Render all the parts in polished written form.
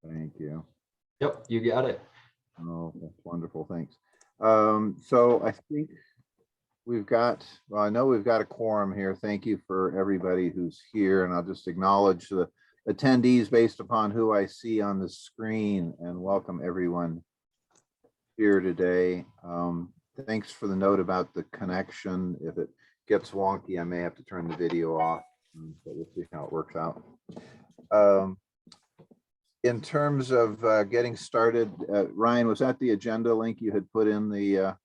Thank you. Yep, you got it. Oh, that's wonderful. Thanks. So I think we've got, well, I know we've got a quorum here. Thank you for everybody who's here. And I'll just acknowledge the attendees based upon who I see on the screen and welcome everyone here today. Thanks for the note about the connection. If it gets wonky, I may have to turn the video off, but we'll see how it works out. In terms of getting started, Ryan, was that the agenda link you had put in the?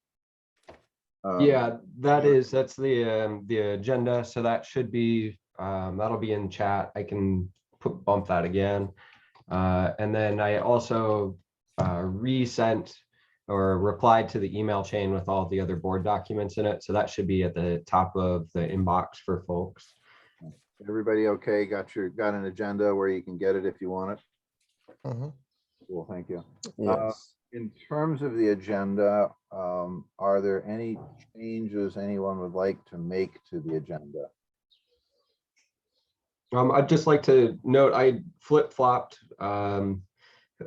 Yeah, that's the agenda. So that should be that'll be in chat. I can bump that again, and then I also resent or replied to the email chain with all the other board documents in it. So that should be at the top of the inbox for folks. Everybody okay? Got an agenda where you can get it if you want it? Cool, thank you. Yes. In terms of the agenda, are there any changes anyone would like to make to the agenda? I'd just like to note I flip-flopped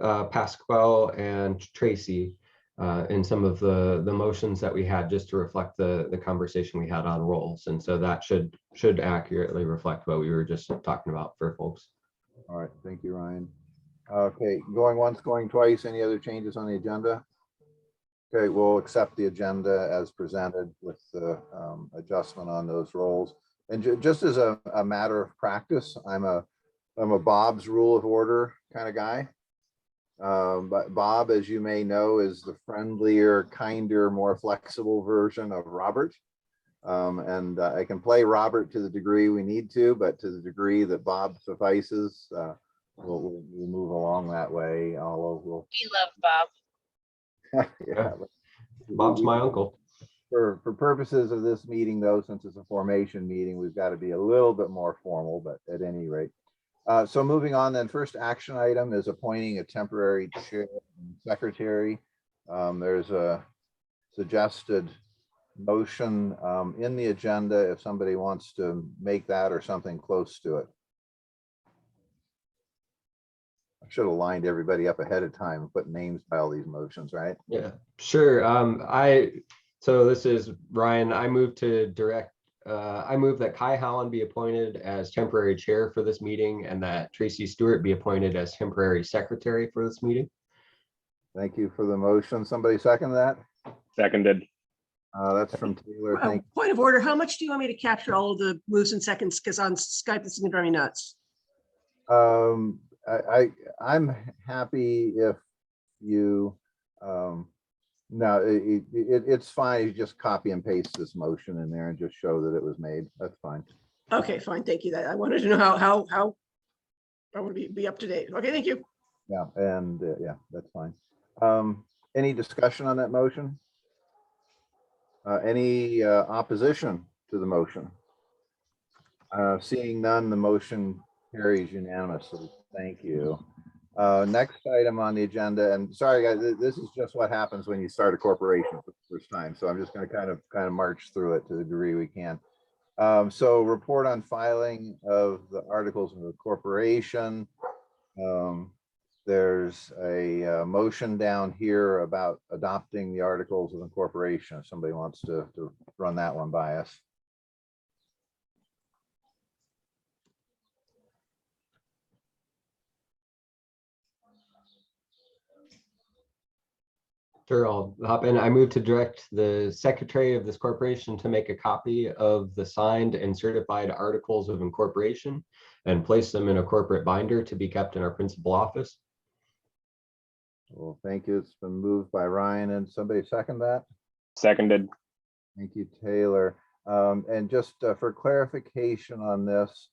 Pasquale and Tracy in some of the motions that we had, just to reflect the conversation we had on roles, and so that should accurately reflect what we were just talking about for folks. All right, thank you, Ryan. Okay, going once, going twice. Any other changes on the agenda? Okay, we'll accept the agenda as presented with the adjustment on those roles. And just as a matter of practice, I'm a Bob's rule of order kind of guy. But Bob, as you may know, is the friendlier, kinder, more flexible version of Robert. And I can play Robert to the degree we need to, but to the degree that Bob suffices, we'll move along that way. Although We love Bob. yeah, Bob's my uncle. For purposes of this meeting, though, since it's a formation meeting, we've got to be a little bit more formal, but at any rate. So moving on then, first action item is appointing a temporary chair and secretary. There's a suggested motion in the agenda if somebody wants to make that or something close to it. I should have lined everybody up ahead of time and put names by all these motions, right? Yeah, sure. So this is Ryan. I move that Kai Holland be appointed as temporary chair for this meeting, and that Tracy Stewart be appointed as temporary secretary for this meeting. Thank you for the motion. Somebody second that? Seconded. That's from Taylor. Thank you. Point of order, how much do you want me to capture all of the moves and seconds? Because on Skype, this is gonna drive me nuts. I'm happy if you, no, it's fine. You just copy and paste this motion in there and just show that it was made. That's fine. Okay, fine, thank you. That I wanted to know how I want to be up to date. Okay, thank you. Yeah, and yeah, that's fine. Any discussion on that motion? Any opposition to the motion? Seeing none, the motion carries unanimously. Thank you. Next item on the agenda, and sorry guys, this is just what happens when you start a corporation for the first time. So I'm just going to kind of march through it to the degree we can. So report on filing of the articles of the corporation. There's a motion down here about adopting the articles of incorporation. If somebody wants to run that one by us. Sure, I'll hop in. I move to direct the secretary of this corporation to make a copy of the signed and certified articles of incorporation and place them in a corporate binder to be kept in our principal office. Well, thank you. It's been moved by Ryan, and somebody second that? Seconded. Thank you, Taylor. And just for clarification on this,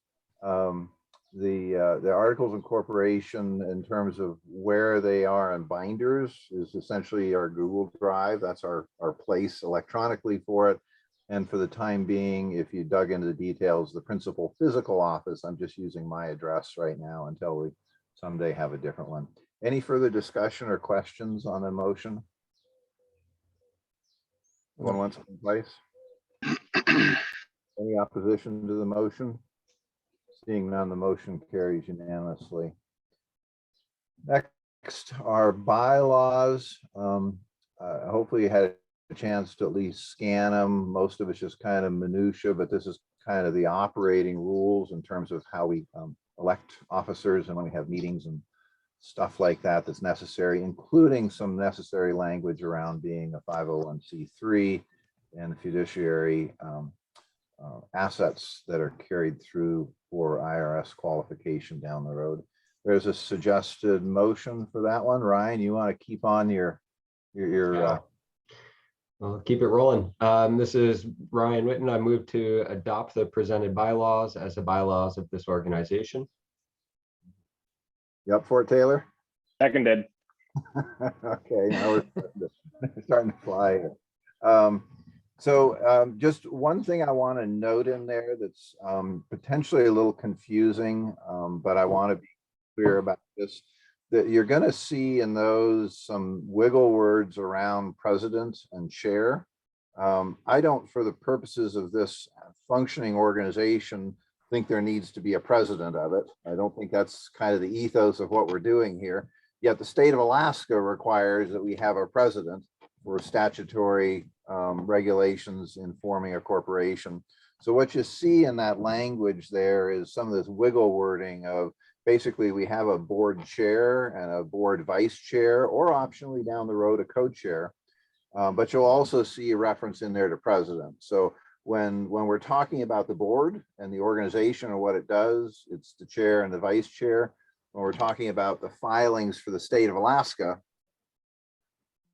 the articles of incorporation in terms of where they are in binders is essentially our Google Drive. That's our place electronically for it. And for the time being, if you dug into the details, the principal physical office, I'm just using my address right now until we someday have a different one. Any further discussion or questions on the motion? One wants in place? Any opposition to the motion? Seeing none, the motion carries unanimously. Next are bylaws. Hopefully you had a chance to at least scan them. Most of it's just kind of minutia, but this is kind of the operating rules in terms of how we elect officers and when we have meetings and stuff like that that's necessary, including some necessary language around being a 501c3 and fiduciary assets that are carried through for IRS qualification down the road. There's a suggested motion for that one. Ryan, you want to keep on your Yeah. Well, keep it rolling. This is Ryan Witten. I move to adopt the presented bylaws as the bylaws of this organization. you up for it, Taylor? Seconded. Okay, now we're starting to fly here. Just one thing I want to note in there that's potentially a little confusing, but I want to be clear about this, that you're going to see in those some wiggle words around president and chair. I don't, for the purposes of this functioning organization, think there needs to be a president of it. I don't think that's kind of the ethos of what we're doing here. Yet the state of Alaska requires that we have a president for statutory regulations in forming a corporation. So what you see in that language there is some of this wiggle wording of basically we have a board chair and a board vice chair, or optionally down the road a co-chair. But you'll also see a reference in there to president. So when we're talking about the board and the organization and what it does, it's the chair and the vice chair. When we're talking about the filings for the state of Alaska,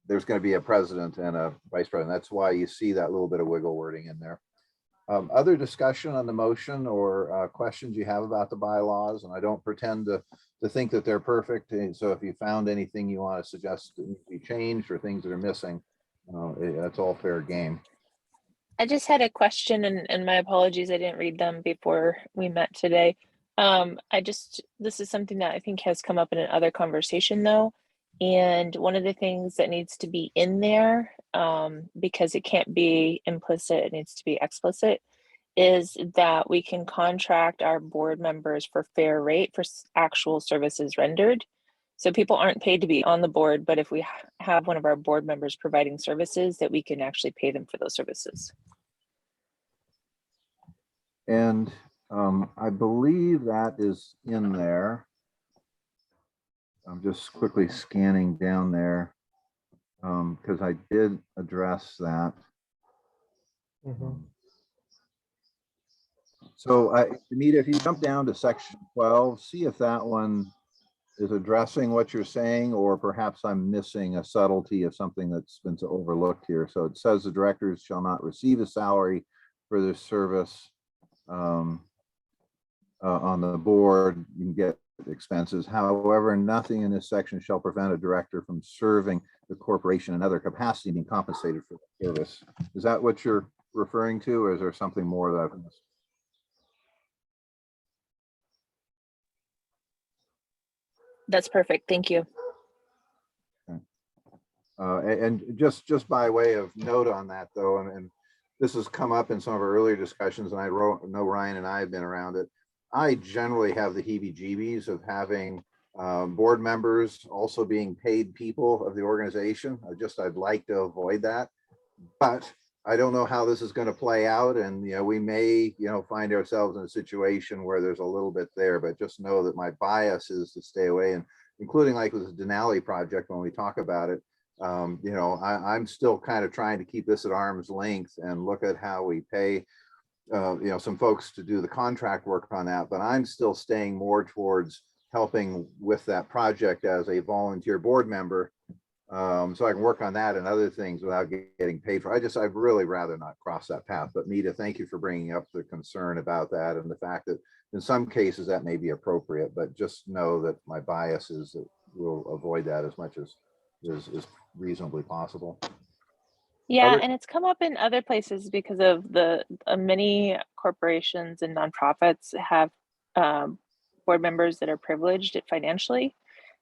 there's going to be a president and a vice president. That's why you see that little bit of wiggle wording in there. Other discussion on the motion or questions you have about the bylaws, and I don't pretend to think that they're perfect. And so if you found anything you want to suggest that needs to be changed or things that are missing, that's all fair game. I just had a question, and my apologies, I didn't read them before we met today. This is something that I think has come up in another conversation though. And one of the things that needs to be in there, because it can't be implicit, it needs to be explicit, is that we can contract our board members for fair rate for actual services rendered. So people aren't paid to be on the board, but if we have one of our board members providing services, that we can actually pay them for those services. And I believe that is in there. I'm just quickly scanning down there because I did address that. So Anita, if you jump down to section 12, see if that one is addressing what you're saying, or perhaps I'm missing a subtlety of something that's been overlooked here. So it says the directors shall not receive a salary for their service on the board. You can get expenses. However, nothing in this section shall prevent a director from serving the corporation in other capacity being compensated for the service. Is that what you're referring to, or is there something more that I've missed? That's perfect. Thank you. Okay. And just by way of note on that though, and this has come up in some of our earlier discussions, and I know Ryan and I have been around it. I generally have the heebie-jeebies of having board members also being paid people of the organization. I'd like to avoid that, but I don't know how this is going to play out, and we may find ourselves in a situation where there's a little bit there, but just know that my bias is to stay away, and including like with the Denali project when we talk about it. I'm still kind of trying to keep this at arm's length and look at how we pay some folks to do the contract work on that, but I'm still staying more towards helping with that project as a volunteer board member, so I can work on that and other things without getting paid for. I'd really rather not cross that path. But Nita, thank you for bringing up the concern about that and the fact that in some cases that may be appropriate, but just know that my bias is that we'll avoid that as much as is reasonably possible. Yeah, and it's come up in other places because of the many corporations and nonprofits have board members that are privileged financially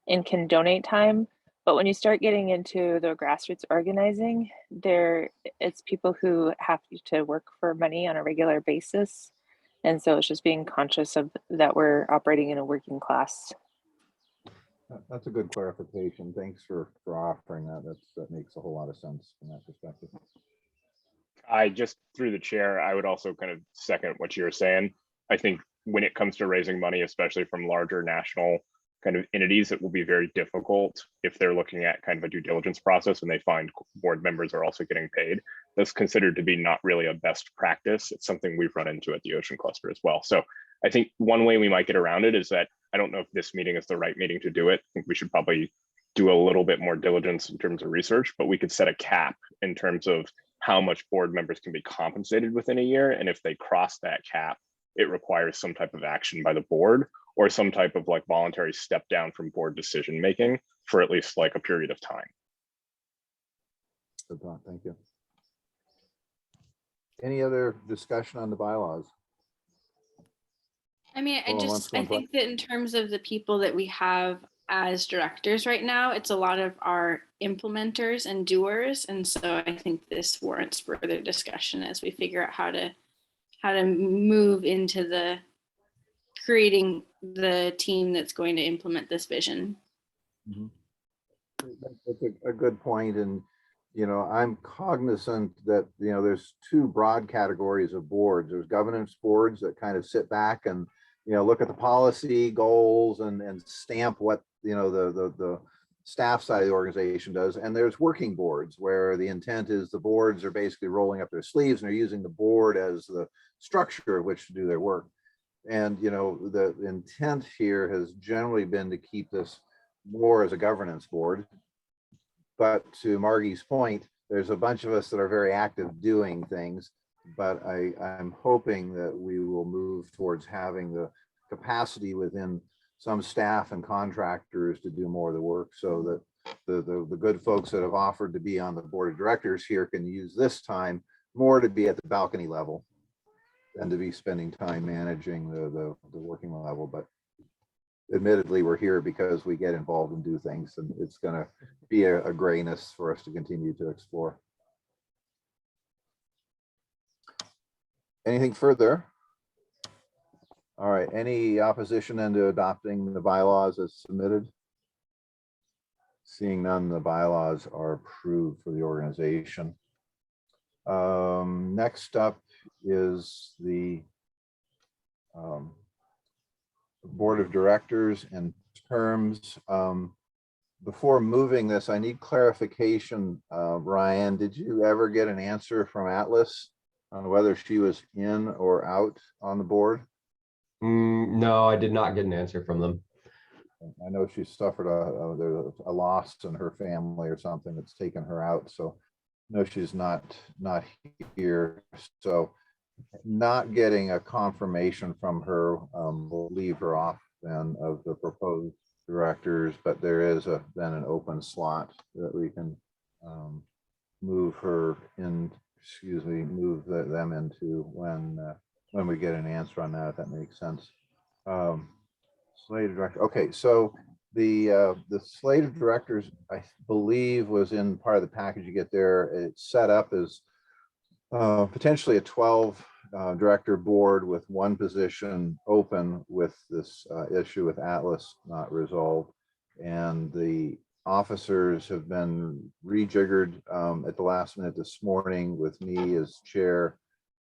and can donate time. But when you start getting into the grassroots organizing, it's people who have to work for money on a regular basis. And so it's just being conscious of that we're operating in a working class. That's a good clarification. Thanks for offering that. That makes a whole lot of sense from that perspective. I just, through the chair, I would also kind of second what you're saying. I think when it comes to raising money, especially from larger national kind of entities, it will be very difficult if they're looking at kind of a due diligence process and they find board members are also getting paid. That's considered to be not really a best practice. It's something we've run into at the Ocean Cluster as well. So I think one way we might get around it is that I don't know if this meeting is the right meeting to do it. I think we should probably do a little bit more diligence in terms of research, but we could set a cap in terms of how much board members can be compensated within a year. And if they cross that cap, it requires some type of action by the board or some type of like voluntary step down from board decision making for at least like a period of time. Good thought. Thank you. Any other discussion on the bylaws? I mean, Hold on, I think that in terms of the people that we have as directors right now, it's a lot of our implementers and doers. And so I think this warrants further discussion as we figure out how to move into the creating the team that's going to implement this vision. That's a good point. And, you know, I'm cognizant that, you know, there's two broad categories of boards. There's governance boards that kind of sit back and, you know, look at the policy goals and stamp what, you know, the staff side of the organization does. And there's working boards where the intent is the boards are basically rolling up their sleeves and are using the board as the structure of which to do their work. And, you know, the intent here has generally been to keep this more as a governance board. But to Margie's point, there's a bunch of us that are very active doing things, but I'm hoping that we will move towards having the capacity within some staff and contractors to do more of the work, so that the good folks that have offered to be on the board of directors here can use this time more to be at the balcony level than to be spending time managing the working level. But admittedly, we're here because we get involved and do things, and it's going to be a grayness for us to continue to explore. Anything further? All right, any opposition into adopting the bylaws as submitted? Seeing none, the bylaws are approved for the organization. Next up is the board of directors and terms. Before moving this, I need clarification. Ryan, did you ever get an answer from Atlas on whether she was in or out on the board? No, I did not get an answer from them. I know she suffered a loss in her family or something that's taken her out. So no, she's not here. So not getting a confirmation from her will leave her off then of the proposed directors, but there is then an open slot that we can move her in, move them into when we get an answer on that, if that makes sense. Slate of directors. Okay, so the slate of directors, I believe, was in part of the package you get there. It's set up as potentially a 12 director board with one position open with this issue with Atlas not resolved. And the officers have been rejiggered at the last minute this morning, with me as chair,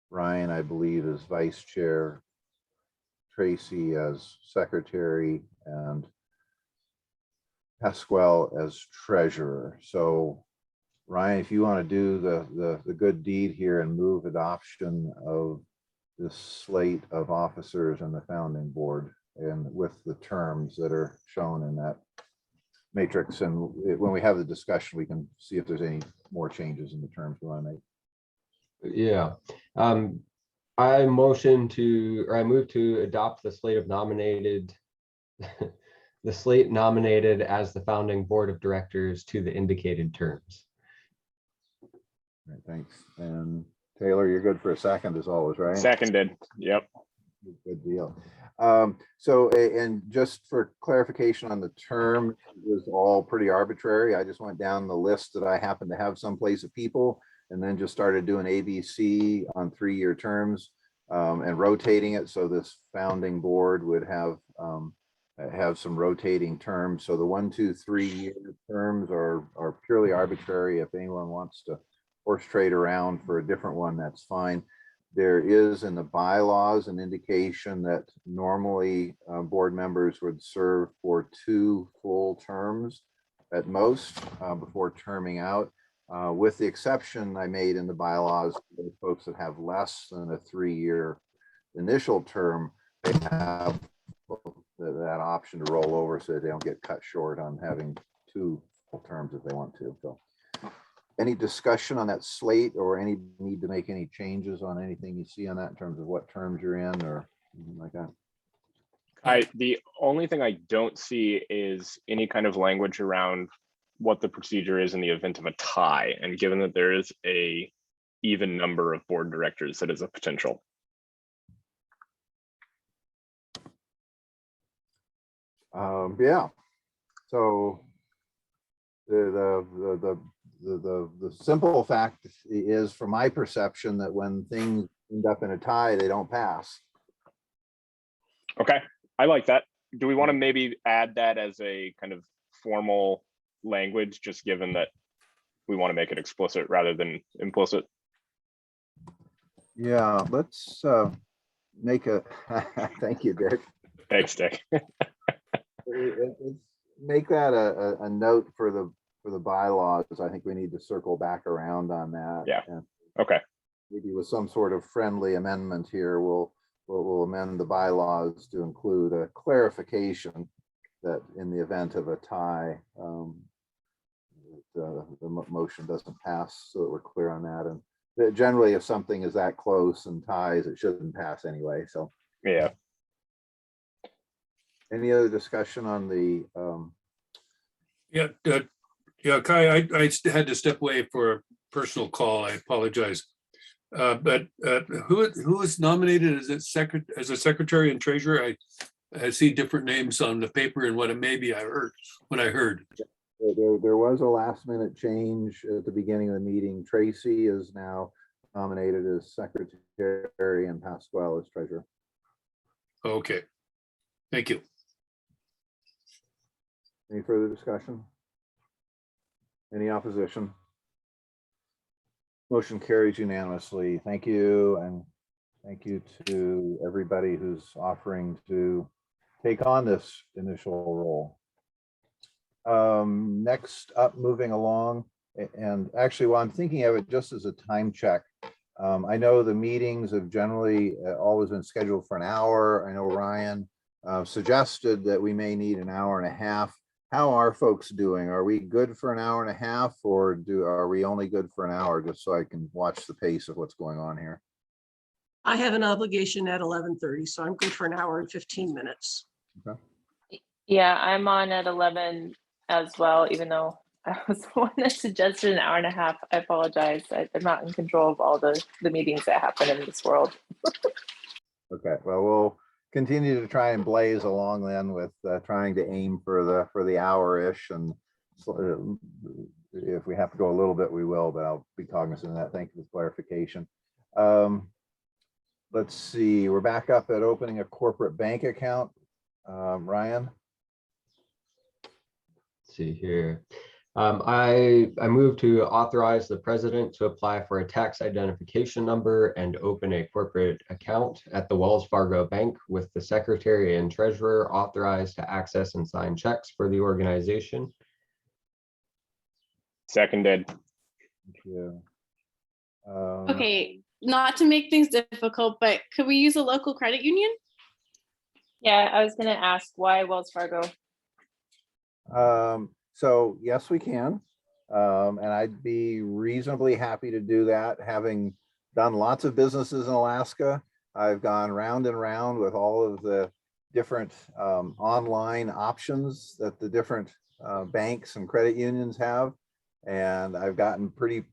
Ryan, I believe, as vice chair, Tracy as secretary, and Pasquale as treasurer. So Ryan, if you want to do the good deed here and move adoption of this slate of officers and the founding board, and with the terms that are shown in that matrix, and when we have the discussion, we can see if there's any more changes in the terms we want to make. Yeah. I move to adopt the slate of nominated the slate nominated as the founding board of directors to the indicated terms. All right, thanks. And Taylor, you're good for a second as always, right? Seconded. Yep. Good deal. So, and just for clarification on the term, it was all pretty arbitrary. I just went down the list that I happen to have someplace of people, and then just started doing ABC on 3-year terms and rotating it. So this founding board would have have some rotating terms. So the 1, 2, 3 year terms are purely arbitrary. If anyone wants to horse trade around for a different one, that's fine. There is in the bylaws an indication that normally board members would serve for 2 full terms at most before terming out. With the exception I made in the bylaws, for folks that have less than a 3-year initial term, they have that option to roll over so they don't get cut short on having 2 full terms if they want to. So any discussion on that slate or any need to make any changes on anything you see on that in terms of what terms you're in or anything like that? The only thing I don't see is any kind of language around what the procedure is in the event of a tie. And given that there is a even number of board directors, that is a potential. Yeah. So the simple fact is, from my perception, that when things end up in a tie, they don't pass. Okay, I like that. Do we want to maybe add that as a kind of formal language, just given that we want to make it explicit rather than implicit? Yeah, let's make a, thank you, Dick. Thanks, Dick. Let's make that a note for the bylaws. I think we need to circle back around on that. Yeah. And Okay. maybe with some sort of friendly amendment here, we'll amend the bylaws to include a clarification that in the event of a tie, the motion doesn't pass, so that we're clear on that. And that generally, if something is that close and ties, it shouldn't pass anyway. So Yeah. any other discussion on the Yeah, Kai, I had to step away for a personal call. I apologize. But who is nominated as a secretary and treasurer? I see different names on the paper and what it may be. I heard. There was a last minute change at the beginning of the meeting. Tracy is now nominated as secretary and Pasquale as treasurer. Okay, thank you. Any further discussion? Any opposition? Motion carries unanimously. Thank you, and thank you to everybody who's offering to take on this initial role. Next up, moving along, and actually, while I'm thinking of it just as a time check, I know the meetings have generally always been scheduled for an hour. I know Ryan suggested that we may need an hour and a half. How are folks doing? Are we good for an hour and a half, or are we only good for an hour, just so I can watch the pace of what's going on here? I have an obligation at 11:30, so I'm good for an hour and 15 minutes. Okay. Yeah, I'm on at 11 as well, even though I was the one that suggested an hour and a half. I apologize. I'm not in control of all the meetings that happen in this world. Okay, well, we'll continue to try and blaze along then with trying to aim for the hour-ish, and if we have to go a little bit, we will, but I'll be cognizant of that. Thank you for the clarification. Let's see, we're back up at opening a corporate bank account. Ryan? Let's see here. I move to authorize the president to apply for a tax identification number and open a corporate account at the Wells Fargo Bank, with the secretary and treasurer authorized to access and sign checks for the organization. Seconded. Thank you. Okay, not to make things difficult, but could we use a local credit union? Yeah, I was going to ask why Wells Fargo. So yes, we can. And I'd be reasonably happy to do that. Having done lots of businesses in Alaska, I've gone round and round with all of the different online options that the different banks and credit unions have. And I've gotten pretty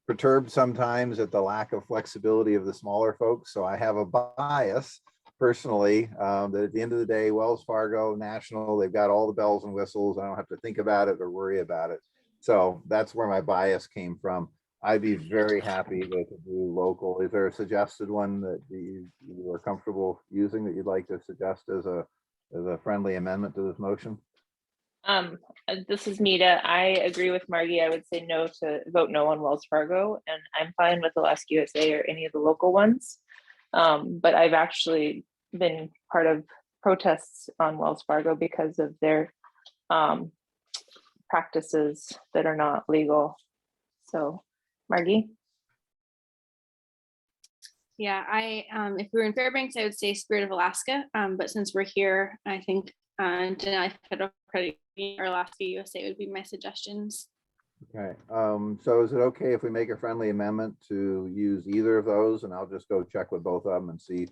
perturbed sometimes at the lack of flexibility of the smaller folks. So I have a bias personally, that at the end of the day, Wells Fargo, National, they've got all the bells and whistles. I don't have to think about it or worry about it. So that's where my bias came from. I'd be very happy to do local. Is there a suggested one that you are comfortable using that you'd like to suggest as a as a friendly amendment to this motion? This is Nita. I agree with Margie. I would say vote no on Wells Fargo, and I'm fine with Alaska USA or any of the local ones. But I've actually been part of protests on Wells Fargo because of their practices that are not legal. So, Margie? Yeah, if we were in Fairbanks, I would say Spirit of Alaska. But since we're here, I think Denali Federal Credit Union or Alaska USA would be my suggestions. Okay, so is it okay if we make a friendly amendment to use either of those? And I'll just go check with both of them and see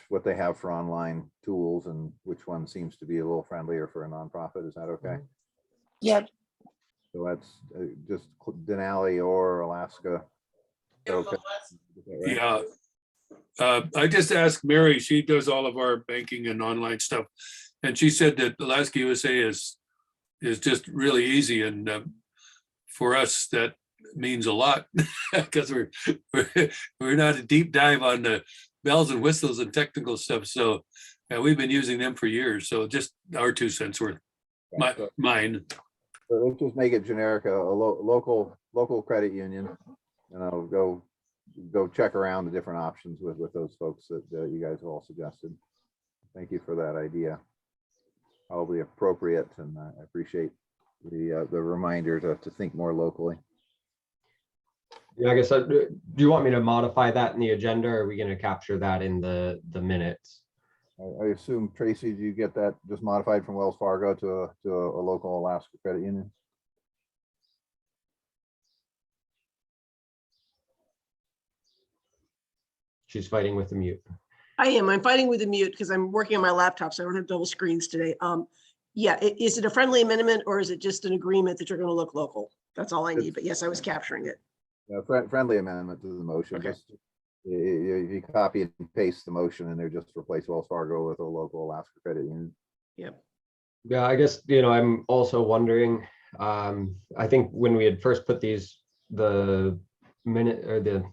what they have for online tools and which one seems to be a little friendlier for a nonprofit. Is that okay? Yep. So that's just Denali or Alaska. Okay. Is that right? Yeah. I just asked Mary, she does all of our banking and online stuff. And she said that Alaska USA is just really easy. And for us, that means a lot because we're not a deep dive on the bells and whistles and technical stuff. So yeah, we've been using them for years. So just our 2 cents worth. Mine. So let's just make it generic, a local credit union, and I'll go check around the different options with those folks that you guys have all suggested. Thank you for that idea. Probably appropriate, and I appreciate the reminder to think more locally. Yeah, I guess, do you want me to modify that in the agenda, or are we going to capture that in the minutes? I assume, Tracy, did you get that just modified from Wells Fargo to a local Alaska credit union? She's fighting with the mute. I am. I'm fighting with the mute because I'm working on my laptop, so I don't have double screens today. Yeah, is it a friendly amendment or is it just an agreement that you're going to look local? That's all I need. But yes, I was capturing it. Yeah, friendly amendment to the motion. Okay. Just you copy and paste the motion and they're just replace Wells Fargo with a local Alaska credit union. Yep. Yeah, I guess, I'm also wondering, I think when we had first put the minute or the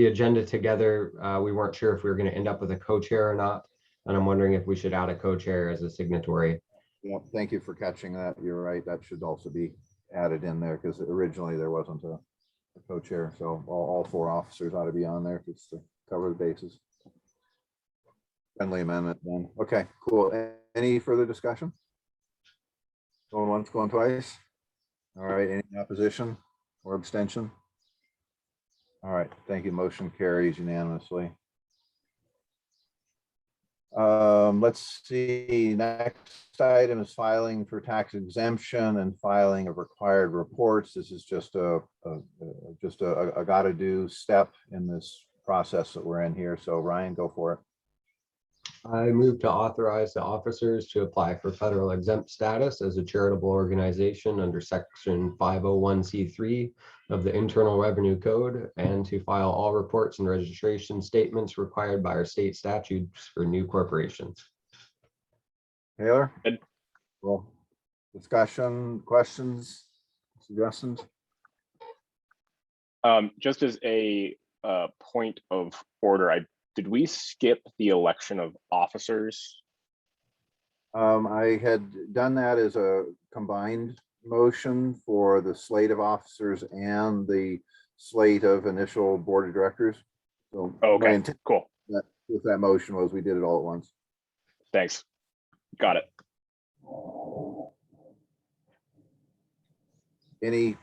agenda together, we weren't sure if we were going to end up with a co-chair or not. And I'm wondering if we should add a co-chair as a signatory. Yeah, thank you for catching that. You're right. That should also be added in there because originally there wasn't a co-chair. So all 4 officers ought to be on there just to cover the bases. Friendly amendment then. Okay, cool. Any further discussion? Going once, going twice. All right, any opposition or abstention? All right, thank you. Motion carries unanimously. Let's see, next item is filing for tax exemption and filing of required reports. This is just a gotta do step in this process that we're in here. So Ryan, go for it. I move to authorize the officers to apply for federal exempt status as a charitable organization under section 501c3 of the Internal Revenue Code and to file all reports and registration statements required by our state statutes for new corporations. Taylor? Good. Well, discussion, questions, suggestions? Just as a point of order, did we skip the election of officers? I had done that as a combined motion for the slate of officers and the slate of initial board of directors. So Okay, my intent cool. with that motion was we did it all at once. Thanks. Got it. Any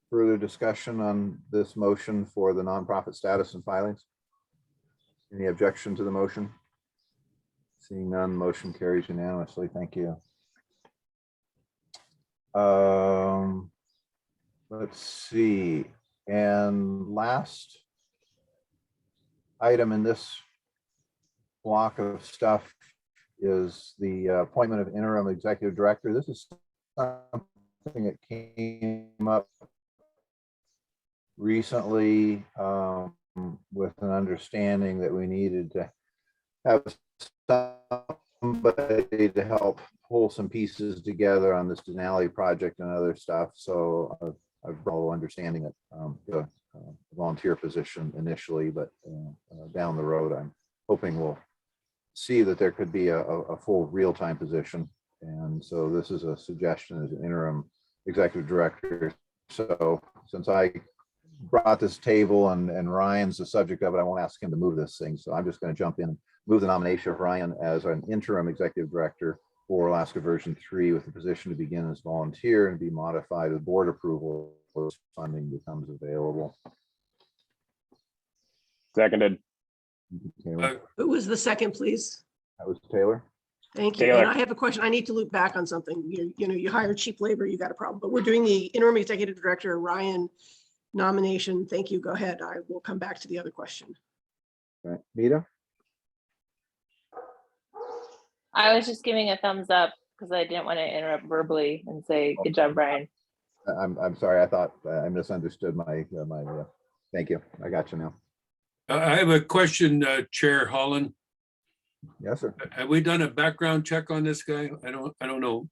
further discussion on this motion for the nonprofit status and filings? Any objection to the motion? Seeing none, motion carries unanimously. Thank you. Let's see. And last item in this block of stuff is the appointment of interim executive director. This is something that came up recently with an understanding that we needed to have somebody to help pull some pieces together on this Denali project and other stuff. So I've brought a understanding that the volunteer position initially, but down the road, I'm hoping we'll see that there could be a full real-time position. And so this is a suggestion as an interim executive director. So since I brought this table and Ryan's the subject of it, I won't ask him to move this thing. So I'm just going to jump in and move the nomination of Ryan as an interim executive director for Alaska version 3 with the position to begin as volunteer and be modified with board approval as funding becomes available. Seconded. Taylor. Who was the second, please? That was Taylor. Thank you. Taylor. And I have a question. I need to loop back on something. You know, you hire cheap labor, you got a problem, but we're doing the interim executive director, Ryan nomination. Thank you. Go ahead. I will come back to the other question. Right. Mita? I was just giving a thumbs up because I didn't want to interrupt verbally and say, good job, Brian. I'm sorry. I thought I misunderstood thank you. I got you now. I have a question, Chair Holland. Yes, sir. Have we done a background check on this guy? I don't know.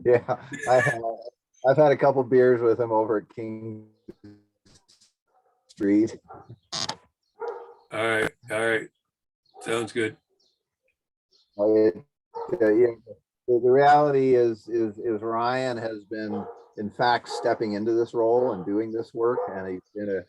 Yeah, I've had a couple beers with him over at King Street. All right. Sounds good. Yeah, the reality is Ryan has been, in fact, stepping into this role and doing this work, and he's been a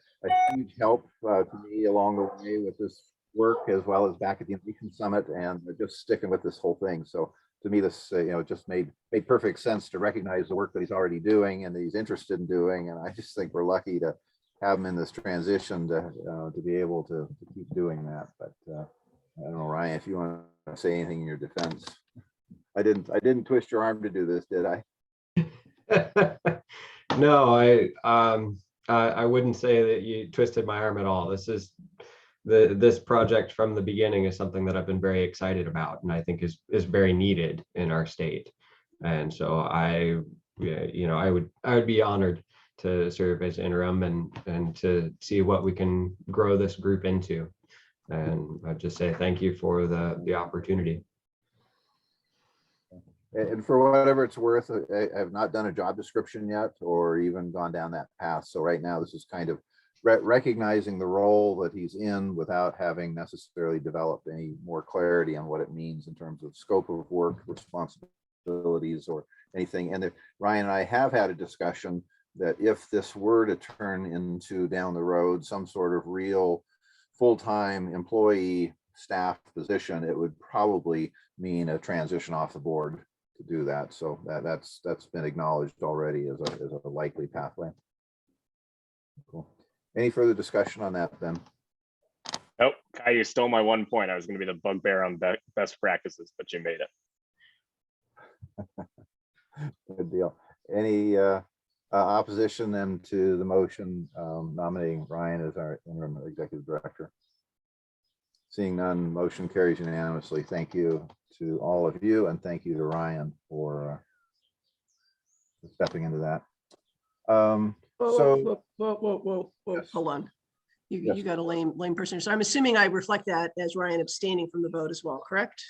huge help to me along the way with this work, as well as back at the Innovation Summit, and just sticking with this whole thing. So to me, this just made perfect sense to recognize the work that he's already doing and that he's interested in doing, and I just think we're lucky to have him in this transition to be able to keep doing that. But I don't know, Ryan, if you want to say anything in your defense. I didn't twist your arm to do this, did I? No, I wouldn't say that you twisted my arm at all. This project from the beginning is something that I've been very excited about, and I think is very needed in our state. And so I would be honored to serve as interim and to see what we can grow this group into. And I'd just say thank you for the opportunity. And for whatever it's worth, I have not done a job description yet or even gone down that path. So right now, this is kind of recognizing the role that he's in without having necessarily developed any more clarity on what it means in terms of scope of work, responsibilities, or anything. And Ryan and I have had a discussion that if this were to turn into down the road some sort of real full-time employee staff position, it would probably mean a transition off the board to do that. So that's been acknowledged already as a likely pathway. Cool. Any further discussion on that then? Oh, Kai, you stole my 1 point. I was going to be the bugbear on best practices, but you made it. Good deal. Any opposition then to the motion nominating Ryan as our interim executive director? Seeing none, motion carries unanimously. Thank you to all of you, and thank you to Ryan for stepping into that. Whoa. Yes. Hold on. Yes. You got a lame person. So I'm assuming I reflect that as Ryan abstaining from the vote as well, correct?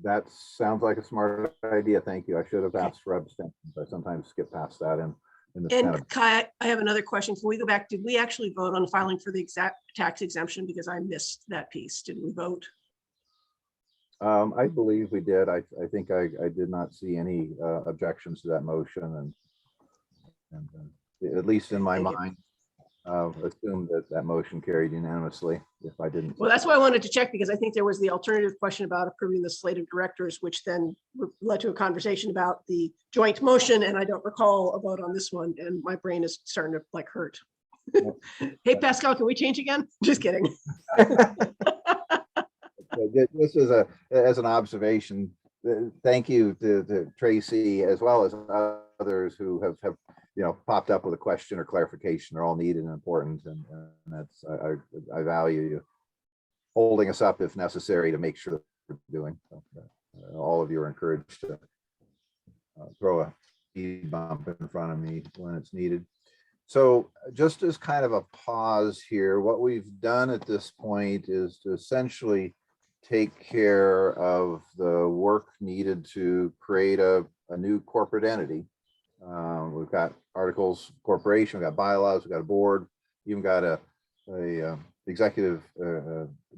That sounds like a smart idea. Thank you. I should have asked for abstentions. I sometimes skip past that in the Senate. And Kai, I have another question. Can we go back? Did we actually vote on filing for the exact tax exemption? Because I missed that piece. Did we vote? I believe we did. I think I did not see any objections to that motion, and at least in my mind, assumed that motion carried unanimously. If I didn't. Well, that's why I wanted to check, because I think there was the alternative question about approving the slate of directors, which then led to a conversation about the joint motion, and I don't recall a vote on this one, and my brain is starting to like hurt. Hey, Pascal, can we change again? Just kidding. This is as an observation. Thank you to Tracy as well as others who have popped up with a question or clarification. They're all needed and important, and that's I value you holding us up if necessary to make sure that we're doing. All of you are encouraged to throw a speed bump in front of me when it's needed. So just as kind of a pause here, what we've done at this point is to essentially take care of the work needed to create a new corporate entity. We've got articles, corporation, we've got bylaws, we've got a board, even got a executive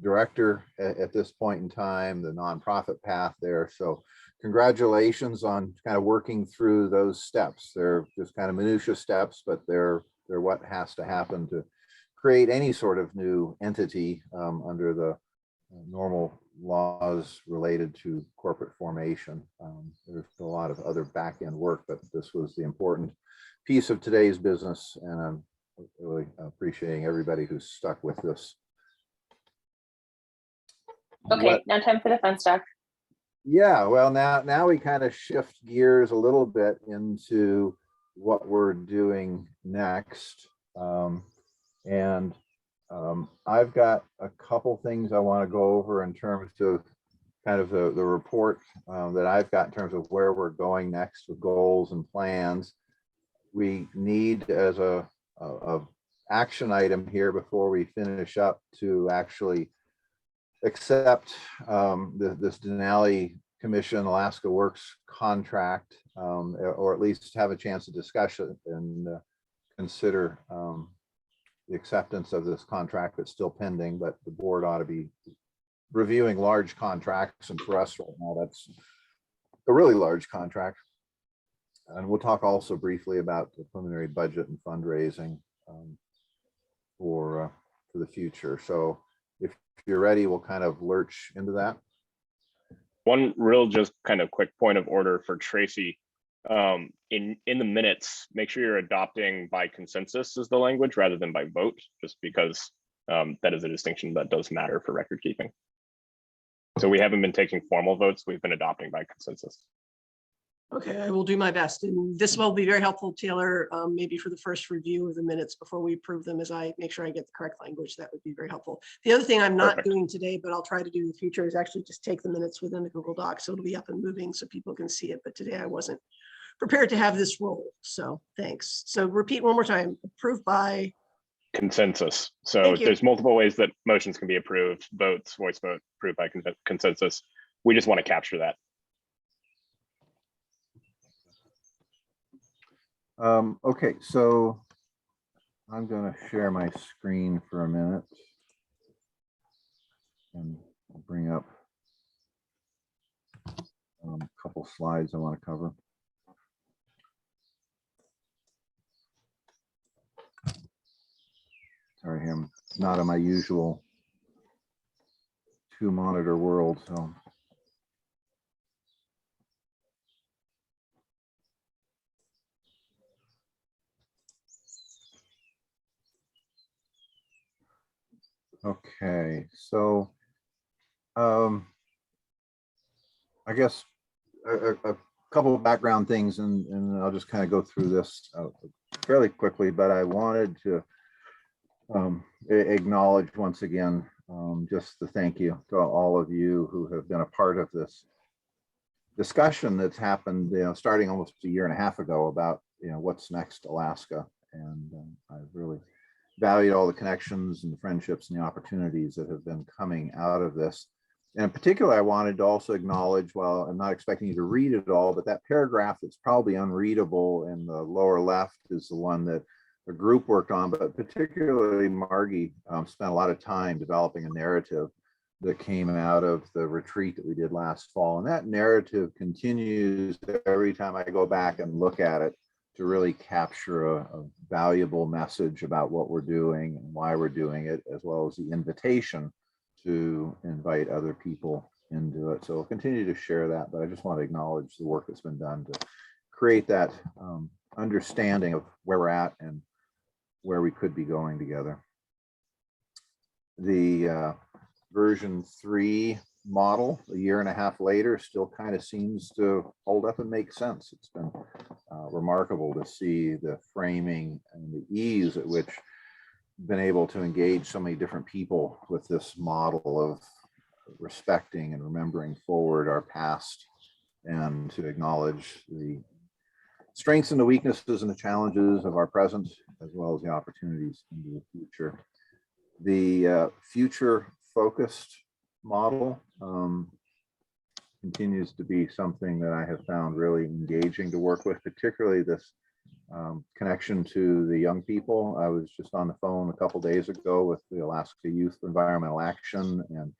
director at this point in time, the nonprofit path there. So congratulations on kind of working through those steps. They're just kind of minutia steps, but they're what has to happen to create any sort of new entity under the normal laws related to corporate formation. There's a lot of other back end work, but this was the important piece of today's business, and I'm really appreciating everybody who's stuck with this. Okay, now time for the fun stuff. Yeah, well, now we kind of shift gears a little bit into what we're doing next. I've got a couple things I want to go over in terms of kind of the report that I've got in terms of where we're going next with goals and plans. We need as a action item here before we finish up to actually accept this Denali Commission Alaska Works contract, or at least have a chance to discuss it and consider the acceptance of this contract that's still pending, but the board ought to be reviewing large contracts. And for us right now, that's a really large contract. And we'll talk also briefly about the preliminary budget and fundraising for the future. So if you're ready, we'll kind of lurch into that. One real just kind of quick point of order for Tracy. In the minutes, make sure you're adopting by consensus as the language rather than by vote, just because that is a distinction that does matter for record keeping. So we haven't been taking formal votes, we've been adopting by consensus. Okay, I will do my best. And this will be very helpful, Taylor, maybe for the first review of the minutes before we approve them, as I make sure I get the correct language. That would be very helpful. The other thing I'm not Perfect. doing today, but I'll try to do in the future, is actually just take the minutes within the Google Doc. So it'll be up and moving so people can see it. But today I wasn't prepared to have this role. So thanks. So repeat one more time, approved by Consensus. So Thank you. there's multiple ways that motions can be approved, votes, voice vote, approved by consensus. We just want to capture that. Okay, so I'm going to share my screen for a minute and I'll bring up a couple slides I want to cover. Sorry, I'm not in my usual two monitor world, so. Okay, so I guess a couple of background things, and I'll just kind of go through this fairly quickly, but I wanted to acknowledge once again just the thank you to all of you who have been a part of this discussion that's happened, starting almost a year and a half ago about, what's next Alaska. And I've really valued all the connections and the friendships and the opportunities that have been coming out of this. And in particular, I wanted to also acknowledge, while I'm not expecting you to read it all, but that paragraph that's probably unreadable in the lower left is the one that a group worked on, but particularly Margie spent a lot of time developing a narrative that came out of the retreat that we did last fall. And that narrative continues every time I go back and look at it to really capture a valuable message about what we're doing and why we're doing it, as well as the invitation to invite other people into it. So we'll continue to share that, but I just want to acknowledge the work that's been done to create that understanding of where we're at and where we could be going together. The version 3 model a year and a half later still kind of seems to hold up and make sense. It's been remarkable to see the framing and the ease at which been able to engage so many different people with this model of respecting and remembering forward our past, and to acknowledge the strengths and the weaknesses and the challenges of our present, as well as the opportunities into the future. The future focused model continues to be something that I have found really engaging to work with, particularly this connection to the young people. I was just on the phone a couple days ago with the Alaska Youth for Environmental Action and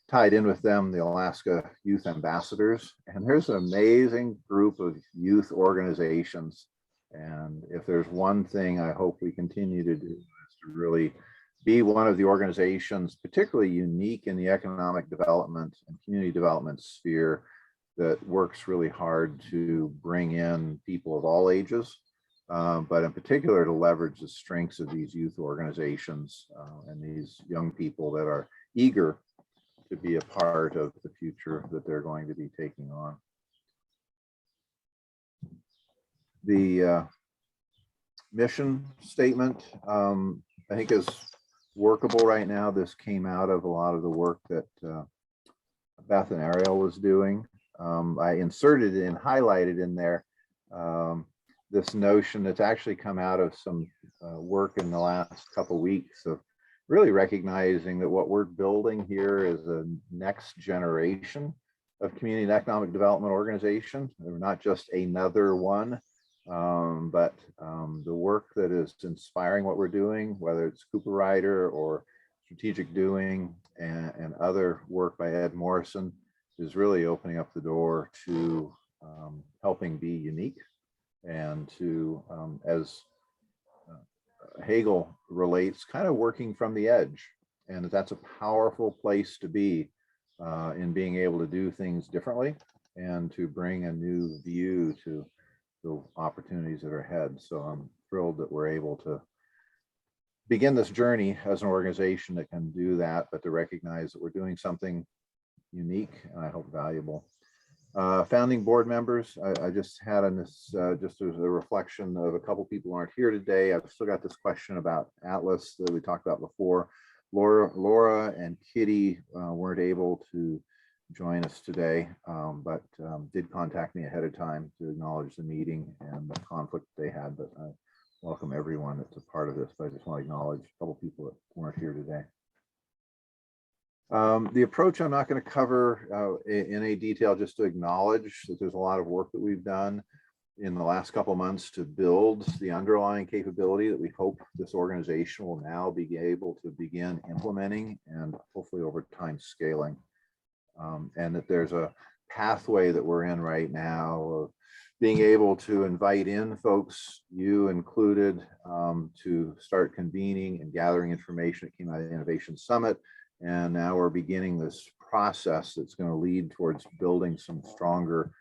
tied in with them, the Alaska Youth Ambassadors. And there's an amazing group of youth organizations. And if there's one thing I hope we continue to do is to really be one of the organizations, particularly unique in the economic development and community development sphere, that works really hard to bring in people of all ages, but in particular to leverage the strengths of these youth organizations and these young people that are eager to be a part of the future that they're going to be taking on. The mission statement, I think, is workable right now. This came out of a lot of the work that Beth and Ariel was doing. I inserted and highlighted in there this notion that's actually come out of some work in the last couple of weeks of really recognizing that what we're building here is a next generation of community and economic development organization. They're not just another one, but the work that is inspiring what we're doing, whether it's Cooper Rider or Strategic Doing and other work by Ed Morrison, is really opening up the door to helping be unique and to, as Hegel relates, kind of working from the edge. And that's a powerful place to be in being able to do things differently and to bring a new view to the opportunities that are ahead. So I'm thrilled that we're able to begin this journey as an organization that can do that, but to recognize that we're doing something unique and I hope valuable. Founding board members, I just had on this, just as a reflection of a couple people aren't here today. I've still got this question about Atlas that we talked about before. Laura and Kitty weren't able to join us today, but did contact me ahead of time to acknowledge the meeting and the conflict they had. But I welcome everyone that's a part of this, but I just want to acknowledge a couple people that weren't here today. The approach I'm not going to cover in any detail, just to acknowledge that there's a lot of work that we've done in the last couple of months to build the underlying capability that we hope this organization will now be able to begin implementing and hopefully over time scaling. And that there's a pathway that we're in right now of being able to invite in folks, you included, to start convening and gathering information that came out of the Innovation Summit. And now we're beginning this process that's going to lead towards building some stronger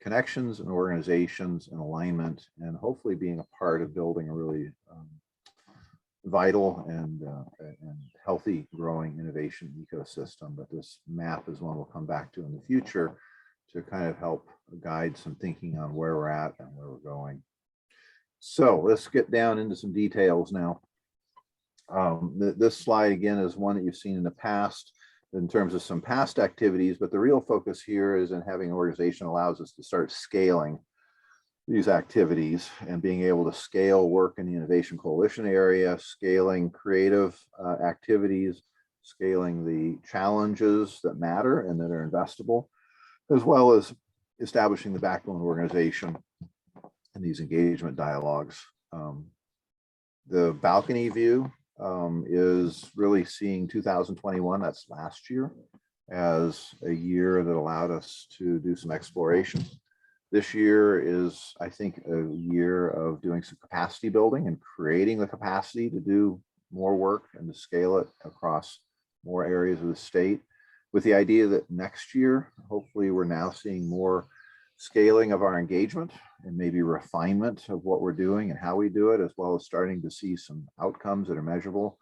connections and organizations and alignment, and hopefully being a part of building a really vital and healthy growing innovation ecosystem. But this map is one we'll come back to in the future to kind of help guide some thinking on where we're at and where we're going. So let's get down into some details now. This slide again is one that you've seen in the past in terms of some past activities, but the real focus here is in having an organization allows us to start scaling these activities and being able to scale work in the Innovation Coalition area, scaling creative activities, scaling the challenges that matter and that are investable, as well as establishing the backbone organization and these engagement dialogues. The balcony view is really seeing 2021, that's last year, as a year that allowed us to do some exploration. This year is, I think, a year of doing some capacity building and creating the capacity to do more work and to scale it across more areas of the state, with the idea that next year, hopefully we're now seeing more scaling of our engagement and maybe refinement of what we're doing and how we do it, as well as starting to see some outcomes that are measurable.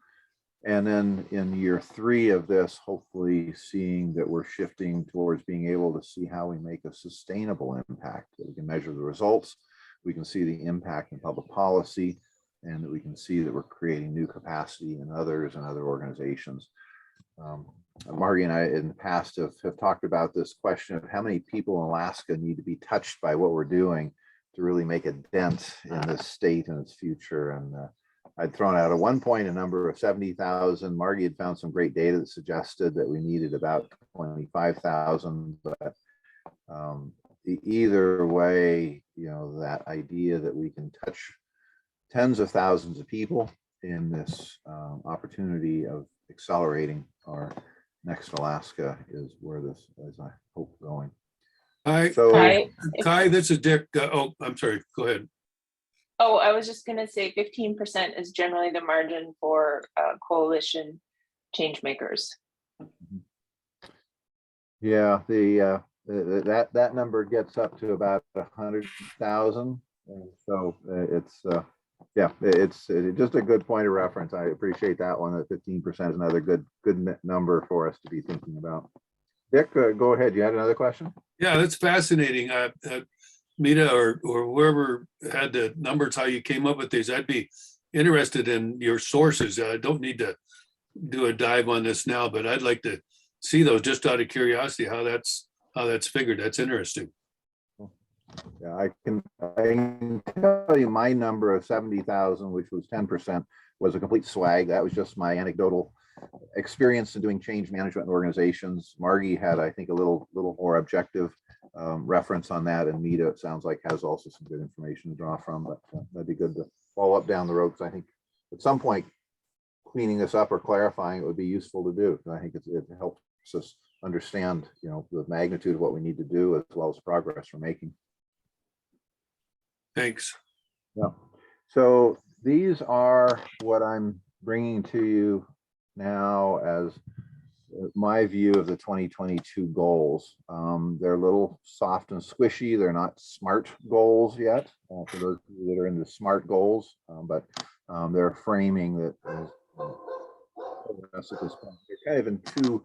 And then in year 3 of this, hopefully seeing that we're shifting towards being able to see how we make a sustainable impact, that we can measure the results, we can see the impact in public policy, and that we can see that we're creating new capacity in others and other organizations. Margie and I in the past have talked about this question of how many people in Alaska need to be touched by what we're doing to really make a dent in this state and its future. And I'd thrown out at one point a number of 70,000. Margie had found some great data that suggested that we needed about 25,000. But either way, you know, that idea that we can touch tens of thousands of people in this opportunity of accelerating our next Alaska is where this is, I hope, going. Hi, So Kai, this is Dick. Oh, I'm sorry. Go ahead. Oh, I was just gonna say 15% is generally the margin for coalition change makers. yeah, that number gets up to about 100,000. And so it's it's just a good point of reference. I appreciate that one. That 15% is another good number for us to be thinking about. Dick, go ahead. You had another question? Yeah, that's fascinating. Mita or whoever had the numbers, how you came up with these, I'd be interested in your sources. I don't need to do a dive on this now, but I'd like to see those just out of curiosity, how that's figured. That's interesting. Yeah, I can tell you my number of 70,000, which was 10%, was a complete swag. That was just my anecdotal experience in doing change management in organizations. Margie had, I think, a little more objective reference on that, and Mita, it sounds like, has also some good information to draw from. But that'd be good to follow up down the road, because I think at some point cleaning this up or clarifying it would be useful to do. I think it helps us understand, the magnitude of what we need to do as well as progress we're making. Thanks. Yeah. So these are what I'm bringing to you now as my view of the 2022 goals. They're a little soft and squishy. They're not SMART goals yet, for those of you that are into SMART goals, but they're framing that at this point. They're kind of in two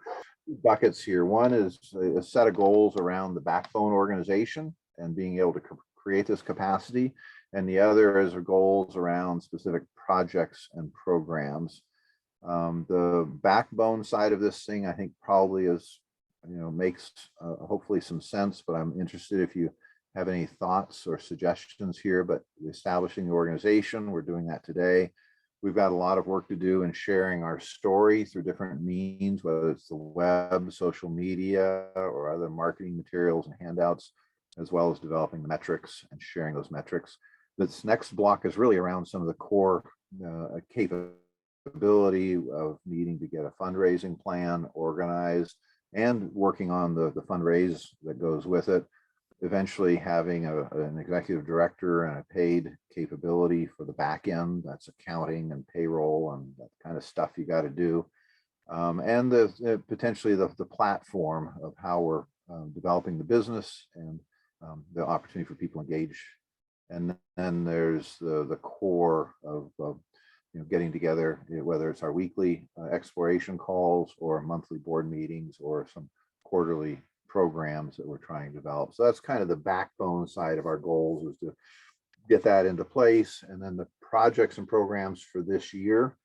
buckets here. One is a set of goals around the backbone organization and being able to create this capacity. And the other is goals around specific projects and programs. The backbone side of this thing, I think, probably is, makes hopefully some sense, but I'm interested if you have any thoughts or suggestions here. But establishing the organization, we're doing that today. We've got a lot of work to do in sharing our story through different means, whether it's the web, social media, or other marketing materials and handouts, as well as developing the metrics and sharing those metrics. This next block is really around some of the core capability of needing to get a fundraising plan organized and working on the fundraise that goes with it. Eventually having an executive director and a paid capability for the back end. That's accounting and payroll and that kind of stuff you got to do. And potentially the platform of how we're developing the business and the opportunity for people to engage. And then there's the core of getting together, whether it's our weekly exploration calls or monthly board meetings or some quarterly programs that we're trying to develop. So that's kind of the backbone side of our goals, is to get that into place. And then the projects and programs for this year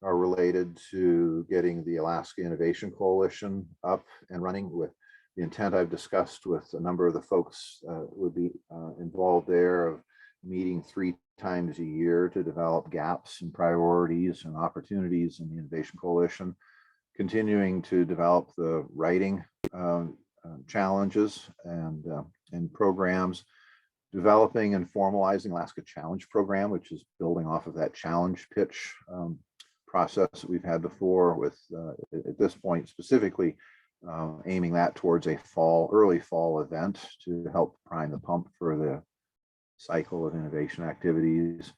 are related to getting the Alaska Innovation Coalition up and running, with the intent I've discussed with a number of the folks would be involved there, of meeting 3 times a year to develop gaps and priorities and opportunities in the Innovation Coalition, continuing to develop the writing challenges and programs, developing and formalizing Alaska Challenge program, which is building off of that challenge pitch process that we've had before, with at this point specifically aiming that towards a early fall event to help prime the pump for the cycle of innovation activities.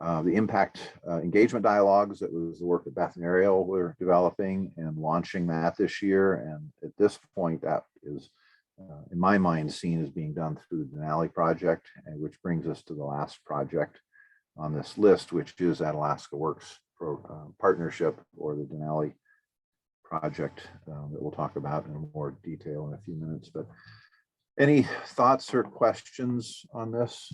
The impact engagement dialogues, that was the work that Beth and Ariel were developing and launching that this year. And at this point, that is, in my mind, seen as being done through the Denali project, and which brings us to the last project on this list, which is that Alaska Works partnership, or the Denali project that we'll talk about in more detail in a few minutes. But any thoughts or questions on this?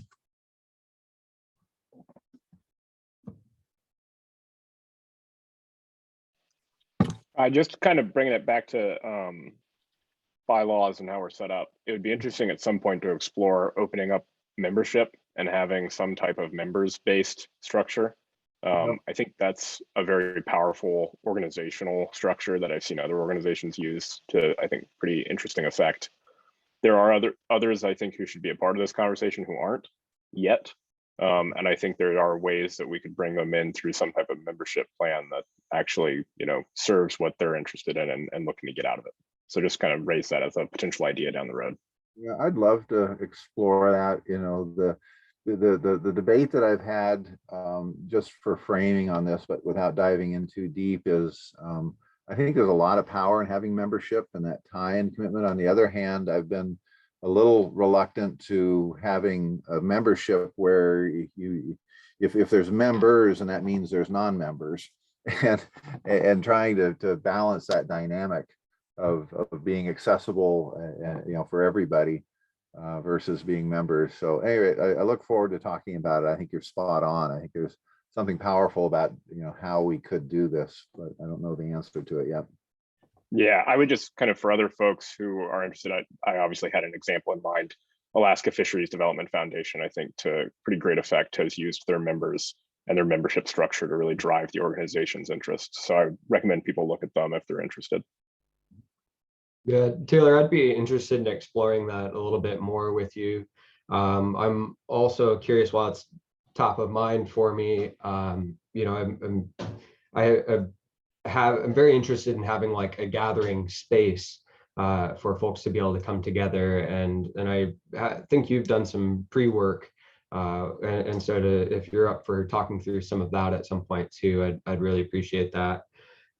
I just kind of bringing it back to bylaws and how we're set up. It would be interesting at some point to explore opening up membership and having some type of members-based structure. I think that's a very powerful organizational structure that I've seen other organizations use to, I think, pretty interesting effect. There are others, I think, who should be a part of this conversation who aren't yet. And I think there are ways that we could bring them in through some type of membership plan that actually, serves what they're interested in and looking to get out of it. So just kind of raise that as a potential idea down the road. Yeah, I'd love to explore that. The debate that I've had, just for framing on this, but without diving in too deep, is I think there's a lot of power in having membership and that tie and commitment. On the other hand, I've been a little reluctant to having a membership where if there's members, and that means there's non-members, and trying to balance that dynamic of being accessible, for everybody, versus being members. So anyway, I look forward to talking about it. I think you're spot on. I think there's something powerful about how we could do this, but I don't know the answer to it yet. Yeah, I would just kind of, for other folks who are interested, I obviously had an example in mind. Alaska Fisheries Development Foundation, I think, to pretty great effect, has used their members and their membership structure to really drive the organization's interests. So I would recommend people look at them if they're interested. Yeah, Taylor, I'd be interested in exploring that a little bit more with you. I'm also curious, while it's top of mind for me, I'm very interested in having like a gathering space for folks to be able to come together, and I think you've done some pre-work, and so if you're up for talking through some of that at some point too, I'd really appreciate that.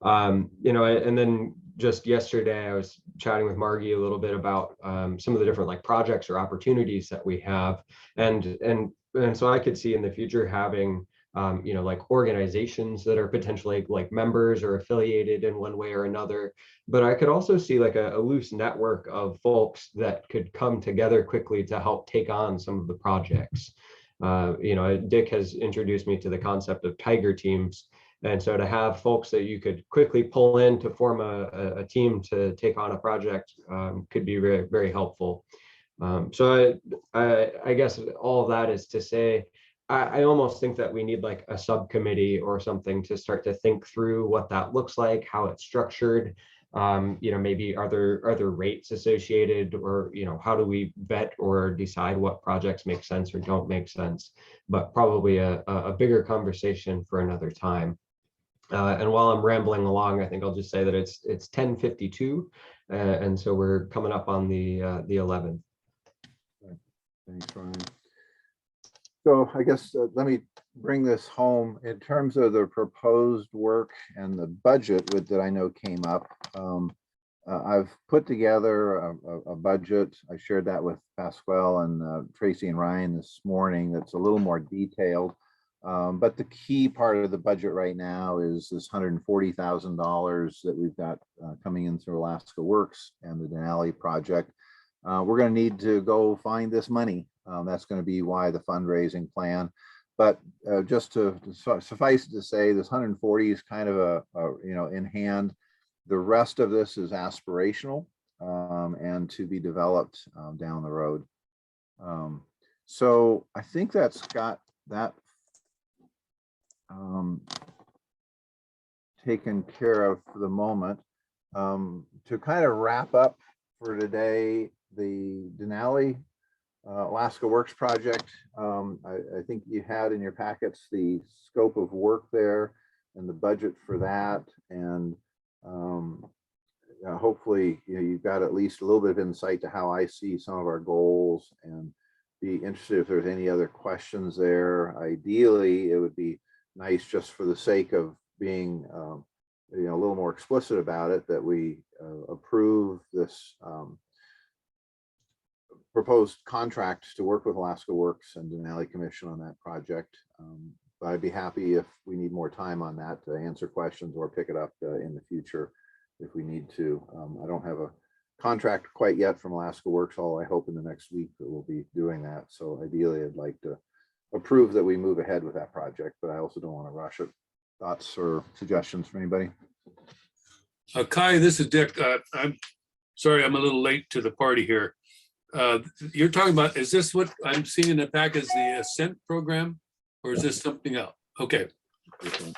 And then just yesterday I was chatting with Margie a little bit about some of the different like projects or opportunities that we have, and so I could see in the future having like organizations that are potentially like members or affiliated in one way or another, but I could also see like a loose network of folks that could come together quickly to help take on some of the projects. Dick has introduced me to the concept of tiger teams. And so to have folks that you could quickly pull in to form a team to take on a project could be very, very helpful. So I guess all of that is to say, I almost think that we need like a subcommittee or something to start to think through what that looks like, how it's structured. Maybe are there rates associated, or how do we vet or decide what projects make sense or don't make sense? But probably a bigger conversation for another time. And while I'm rambling along, I think I'll just say that it's 10:52, and so we're coming up on the 11th. Thanks, Ryan. So I guess let me bring this home in terms of the proposed work and the budget that I know came up. I've put together a budget. I shared that with Pasquale and Tracy and Ryan this morning. That's a little more detailed. But the key part of the budget right now is this $140,000 that we've got coming in through Alaska Works and the Denali project. We're going to need to go find this money. That's going to be why the fundraising plan. But just to suffice to say, this 140 is kind of in hand. The rest of this is aspirational and to be developed down the road. So I think that's got that taken care of for the moment. To kind of wrap up for today, the Denali Alaska Works project, I think you had in your packets the scope of work there and the budget for that, and hopefully you've got at least a little bit of insight to how I see some of our goals, and be interested if there's any other questions there. Ideally, it would be nice, just for the sake of being a little more explicit about it, that we approve this proposed contract to work with Alaska Works and Denali Commission on that project. But I'd be happy if we need more time on that to answer questions or pick it up in the future if we need to. I don't have a contract quite yet from Alaska Works, although I hope in the next week that we'll be doing that. So ideally, I'd like to approve that we move ahead with that project, but I also don't want to rush it. Thoughts or suggestions from anybody? Kai, this is Dick. I'm sorry, I'm a little late to the party here. You're talking about, is this what I'm seeing in the pack as the Ascent program, or is this something else? Okay. It's an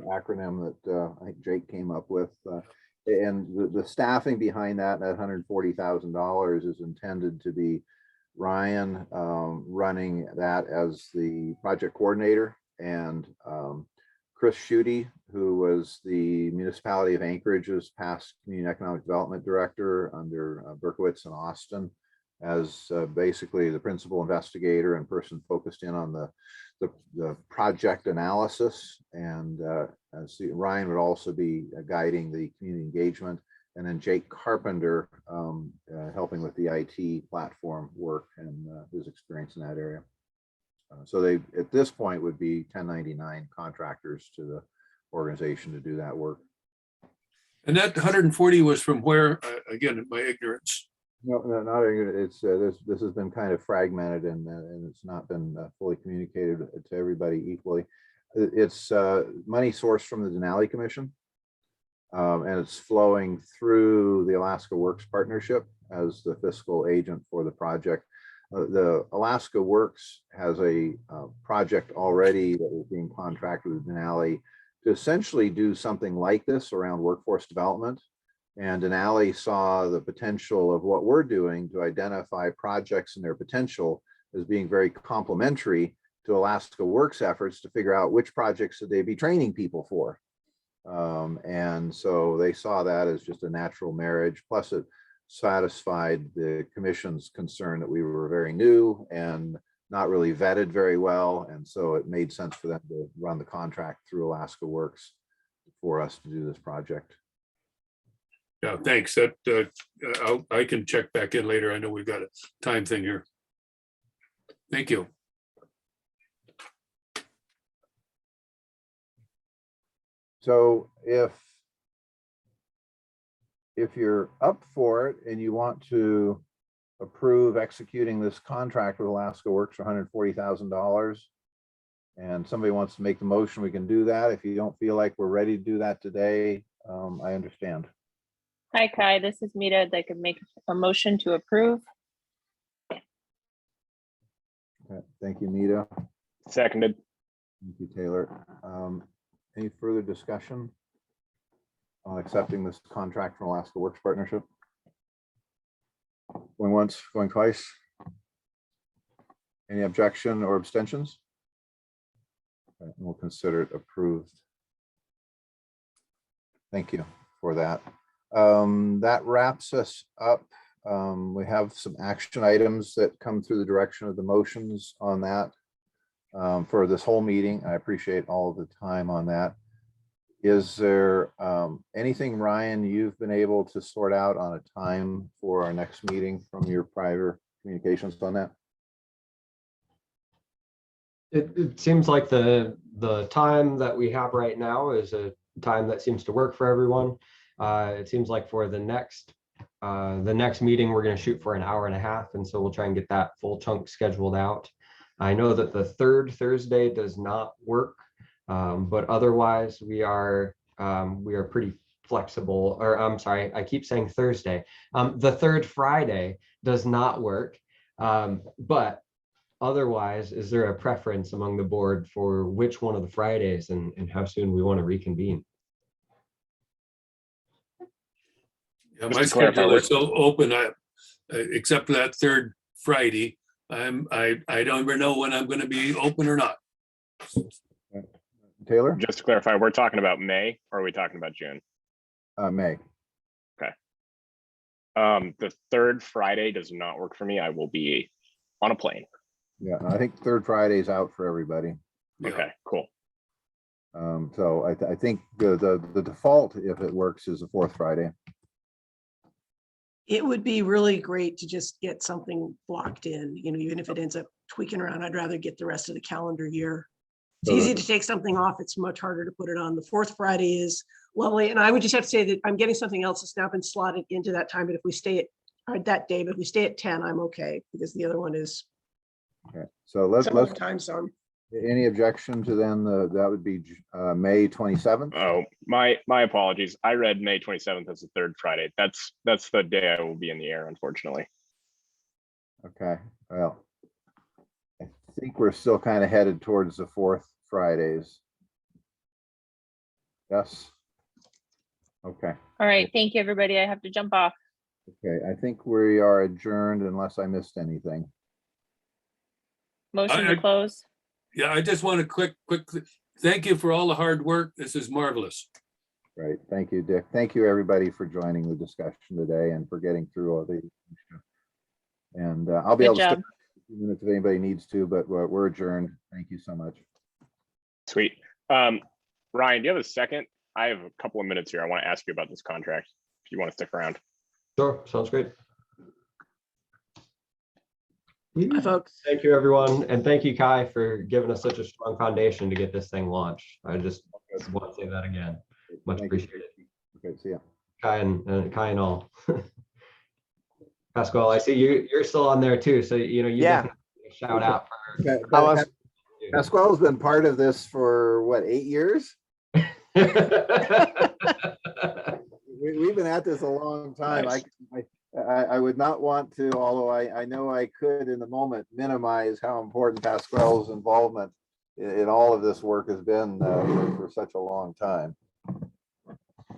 acronym that I think Jake came up with. And the staffing behind that $140,000 is intended to be Ryan running that as the project coordinator, and Chris Schutte, who was the municipality of Anchorage's past community economic development director under Berkowitz and Austin, as basically the principal investigator and person focused in on the project analysis. And Ryan would also be guiding the community engagement. And then Jake Carpenter helping with the IT platform work and his experience in that area. So they, at this point, would be 1099 contractors to the organization to do that work. And that 140 was from where, again, my ignorance? No, not it's this has been kind of fragmented, and it's not been fully communicated to everybody equally. It's money sourced from the Denali Commission, and it's flowing through the Alaska Works Partnership as the fiscal agent for the project. The Alaska Works has a project already that is being contracted with Denali to essentially do something like this around workforce development. And Denali saw the potential of what we're doing to identify projects and their potential as being very complementary to Alaska Works efforts to figure out which projects should they be training people for. And so they saw that as just a natural marriage. Plus it satisfied the commission's concern that we were very new and not really vetted very well. And so it made sense for them to run the contract through Alaska Works for us to do this project. Yeah, thanks. That I can check back in later. I know we've got a time thing here. Thank you. So if you're up for it and you want to approve executing this contract with Alaska Works for $140,000, and somebody wants to make the motion, we can do that. If you don't feel like we're ready to do that today, I understand. Hi, Kai. This is Mita. That could make a motion to approve. Okay, thank you, Mita. Seconded. Thank you, Taylor. Any further discussion on accepting this contract from Alaska Works Partnership? Going once, going twice. Any objection or abstentions? Okay, we'll consider it approved. Thank you for that. That wraps us up. We have some action items that come through the direction of the motions on that for this whole meeting. I appreciate all of the time on that. Is there anything, Ryan, you've been able to sort out on a time for our next meeting from your prior communications on that? It seems like the time that we have right now is a time that seems to work for everyone. It seems like for the next meeting, we're going to shoot for an hour and a half, and so we'll try and get that full chunk scheduled out. I know that the third Thursday does not work, but otherwise we are pretty flexible. Or I'm sorry, I keep saying Thursday. The third Friday does not work, but otherwise, is there a preference among the board for which one of the Fridays and how soon we want to reconvene? Yeah, Just my to clarify, schedule is so open, except for that third Friday. I don't ever know when I'm going to be open or not. Taylor? Just to clarify, we're talking about May, or are we talking about June? May. The third Friday does not work for me. I will be on a plane. Yeah, I think third Friday is out for everybody. Yeah. Okay, cool. So I think the default, if it works, is the fourth Friday. It would be really great to just get something blocked in, you know, even if it ends up tweaking around. I'd rather get the rest of the calendar year. It's easy to take something off. It's much harder to put it on. The fourth Friday is lovely. And I would just have to say that I'm getting something else that's now been slotted into that time. But if we stay at that day, but if we stay at 10, I'm okay, because the other one is Okay, so let's time zone. any objection to then that would be May 27th. Oh, my apologies. I read May 27th as the third Friday. That's the day I will be in the air, unfortunately. Okay, well, I think we're still kind of headed towards the fourth Fridays. Yes. Okay. All right. Thank you, everybody. I have to jump off. Okay, I think we are adjourned unless I missed anything. Motion I- to close. Yeah, I just want to quick, thank you for all the hard work. This is marvelous. Right. Thank you, Dick. Thank you, everybody, for joining the discussion today and for getting through all these. And I'll be Good able to stick job. a few minutes if anybody needs to, but we're adjourned. Thank you so much. Sweet. Ryan, do you have a second? I have a couple of minutes here. I want to ask you about this contract, if you want to stick around. Sure, sounds great. Bye, folks. Thank you, everyone. And thank you, Kai, for giving us such a strong foundation to get this thing launched. I just want to say that again. Much Thank you. appreciated. Okay, see ya. Kai and all. Pascal, I see you're still on there too. So, you Yeah. definitely shout out for. Okay, I was Pasquale's been part of this for what, 8 years? We've been at this a long time. Nice. I would not want to, although I know I could in the moment, minimize how important Pasquale's involvement in all of this work has been for such a long time.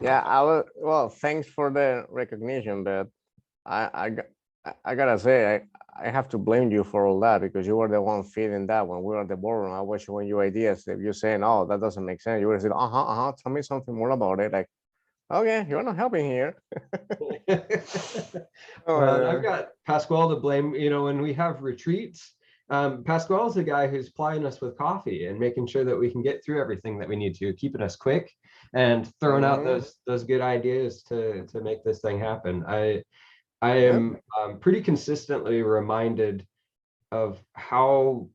Yeah, well, thanks for the recognition, but I gotta say, I have to blame you for all that because you were the one feeding that when we were at the boardroom. I was showing you ideas. If you're saying, oh, that doesn't make sense, you were saying, tell me something more about it. Like, okay, you're not helping here. Well, I've got Pasquale to blame. When we have retreats, Pasquale's the guy who's plying us with coffee and making sure that we can get through everything that we need to, keeping us quick and throwing out those good ideas to make this thing happen. I am pretty consistently reminded of how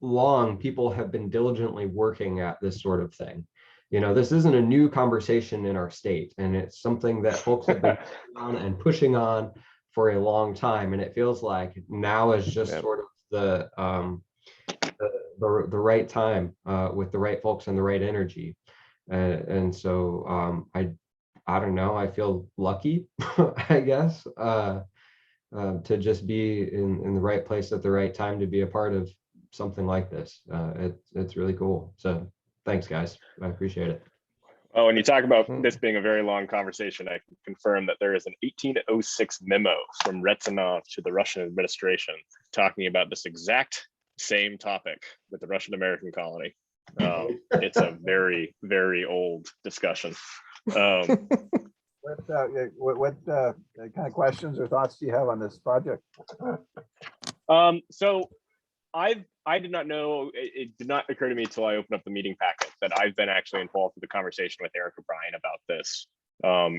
long people have been diligently working at this sort of thing. This isn't a new conversation in our state, and it's something that folks have been on and pushing on for a long time. And it feels like now is just sort of the right time with the right folks and the right energy. And so I don't know, I feel lucky, I guess, to just be in the right place at the right time to be a part of something like this. It's really cool. So thanks, guys. I appreciate it. Oh, and you talk about this being a very long conversation. I can confirm that there is an 1806 memo from Rezanov to the Russian administration talking about this exact same topic with the Russian American colony. It's a very, very old discussion. What kind of questions or thoughts do you have on this project? So I did not know, it did not occur to me until I opened up the meeting packet that I've been actually involved with the conversation with Eric O'Brien about this.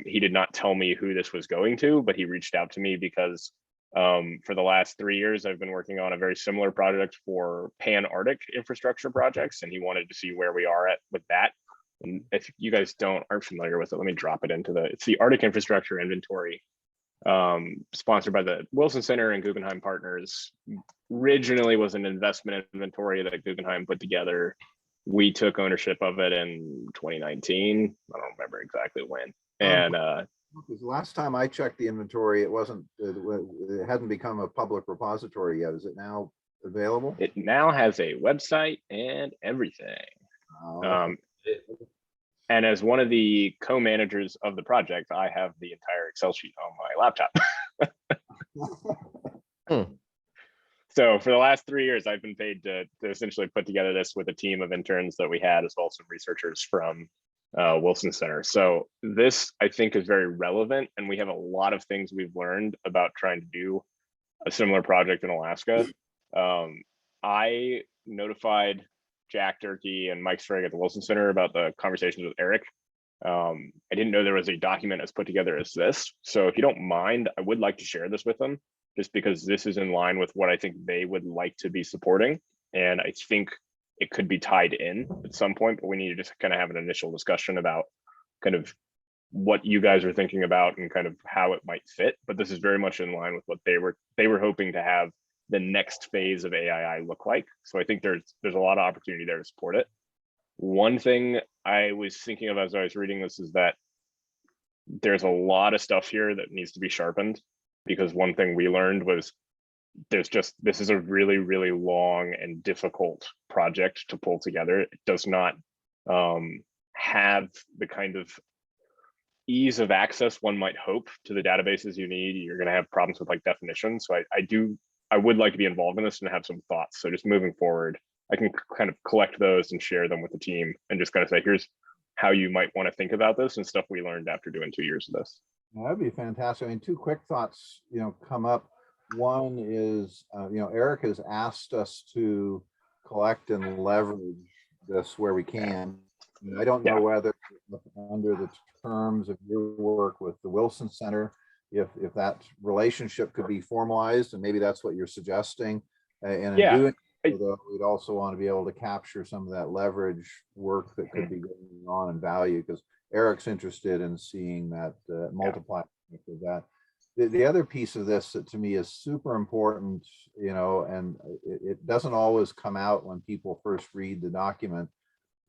He did not tell me who this was going to, but he reached out to me because for the last 3 years, I've been working on a very similar project for Pan-Arctic infrastructure projects, and he wanted to see where we are at with that. And if you guys aren't familiar with it, let me drop it into it's the Arctic Infrastructure Inventory, sponsored by the Wilson Center and Guggenheim Partners. Originally was an investment inventory that Guggenheim put together. We took ownership of it in 2019. I don't remember exactly when. And because last time I checked the inventory, it hadn't become a public repository yet. Is it now available? it now has a website and everything. And as one of the co-managers of the project, I have the entire Excel sheet on my laptop. So for the last 3 years, I've been paid to essentially put together this with a team of interns that we had, as well as some researchers from Wilson Center. So this, I think, is very relevant, and we have a lot of things we've learned about trying to do a similar project in Alaska. I notified Jack Durkee and Mike Sprague at the Wilson Center about the conversations with Eric. I didn't know there was a document as put together as this. So if you don't mind, I would like to share this with them, just because this is in line with what I think they would like to be supporting. And I think it could be tied in at some point, but we need to just kind of have an initial discussion about kind of what you guys are thinking about and kind of how it might fit. But this is very much in line with what they were hoping to have the next phase of AII look like. So I think there's a lot of opportunity there to support it. One thing I was thinking of as I was reading this is that there's a lot of stuff here that needs to be sharpened, because one thing we learned was this is a really, really long and difficult project to pull together. It does not have the kind of ease of access one might hope to the databases you need. You're going to have problems with like definitions. So I do I would like to be involved in this and have some thoughts. So just moving forward, I can kind of collect those and share them with the team and just kind of say, here's how you might want to think about this and stuff we learned after doing 2 years of this. That'd be fantastic. I mean, two quick thoughts, come up. One is, Eric has asked us to collect and leverage this where we can. And I don't know whether under the terms of your work with the Wilson Center, if that relationship could be formalized, and maybe that's what you're suggesting. And in doing so, though, we'd also want to be able to capture some of that leverage work that could be going on in value, because Eric's interested in seeing that multiply of that. The other piece of this that to me is super important, and it doesn't always come out when people first read the document.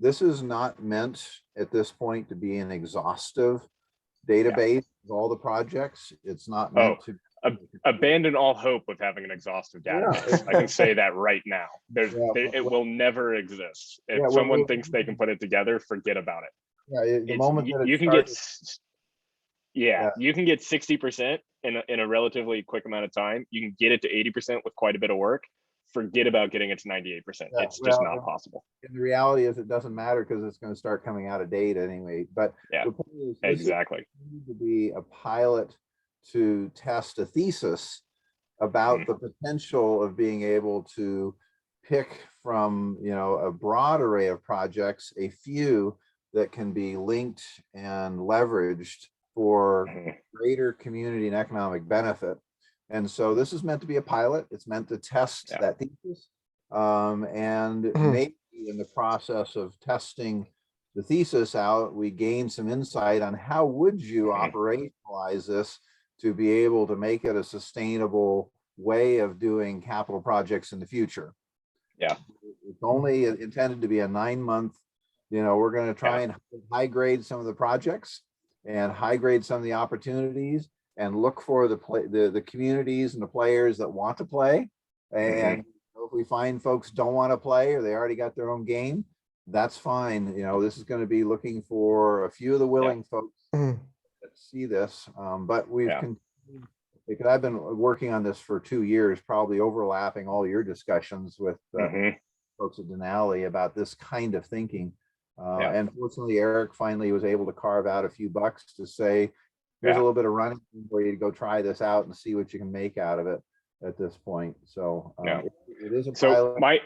This is not meant at this point to be an exhaustive database of all the projects. It's not meant to abandon all hope of having an exhaustive database. I can say that right now. It will never exist. If someone thinks they can put it together, forget about it. The moment that you can get 60% in a relatively quick amount of time. You can get it to 80% with quite a bit of work. Forget about getting it to 98%. It's just not possible. And the reality is it doesn't matter, because it's going to start coming out of date anyway. But the point is, exactly, needs to be a pilot to test a thesis about the potential of being able to pick from a broad array of projects, a few that can be linked and leveraged for greater community and economic benefit. And so this is meant to be a pilot. It's meant to test that thesis. And maybe in the process of testing the thesis out, we gain some insight on how would you operationalize this to be able to make it a sustainable way of doing capital projects in the future. It's only intended to be a 9-month, we're going to try and high grade some of the projects and high grade some of the opportunities, and look for the communities and the players that want to play. And if we find folks don't want to play, or they already got their own game, that's fine. This is going to be looking for a few of the willing folks that see this. But we've continued, because I've been working on this for 2 years, probably overlapping all your discussions with folks at Denali about this kind of thinking. And fortunately, Eric finally was able to carve out a few bucks to say, here's a little bit of running for you to go try this out and see what you can make out of it at this point. So it is a pilot.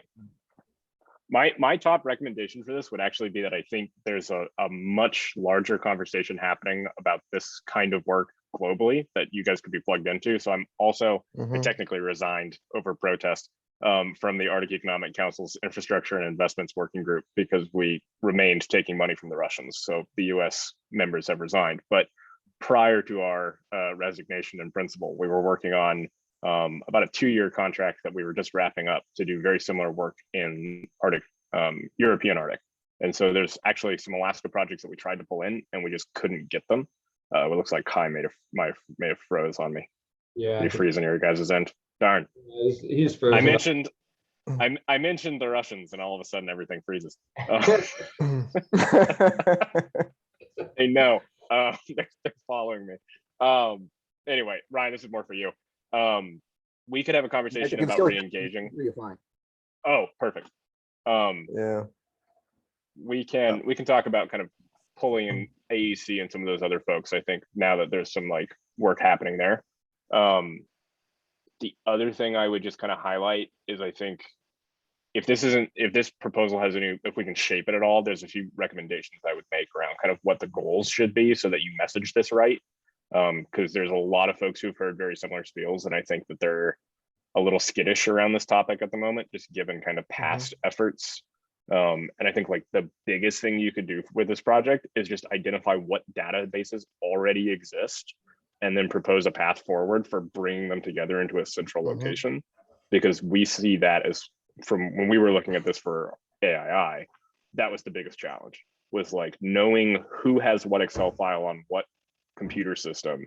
My top recommendation for this would actually be that I think there's a much larger conversation happening about this kind of work globally that you guys could be plugged into. So I'm also technically resigned over protest from the Arctic Economic Council's Infrastructure and Investments Working Group, because we remained taking money from the Russians. So the US members have resigned. But prior to our resignation in principle, we were working on about a 2-year contract that we were just wrapping up to do very similar work in Arctic, European Arctic. And so there's actually some Alaska projects that we tried to pull in and we just couldn't get them. It looks like Kai may have froze on me. Yeah, you freeze on your guys' end. Darn. He's frozen. I mentioned the Russians, and all of a sudden everything freezes. They know. They're following me. Anyway, Ryan, this is more for you. We could have a conversation about re-engaging. Oh, perfect. We can talk about kind of pulling in AEC and some of those other folks. I think now that there's some like work happening there. The other thing I would just kind of highlight is, I think if this proposal has if we can shape it at all, there's a few recommendations I would make around kind of what the goals should be so that you message this right. Because there's a lot of folks who've heard very similar spiels, and I think that they're a little skittish around this topic at the moment, just given kind of past efforts. And I think like the biggest thing you could do with this project is just identify what databases already exist and then propose a path forward for bringing them together into a central location. Because we see that as, from when we were looking at this for AII, that was the biggest challenge, was like knowing who has what Excel file on what computer system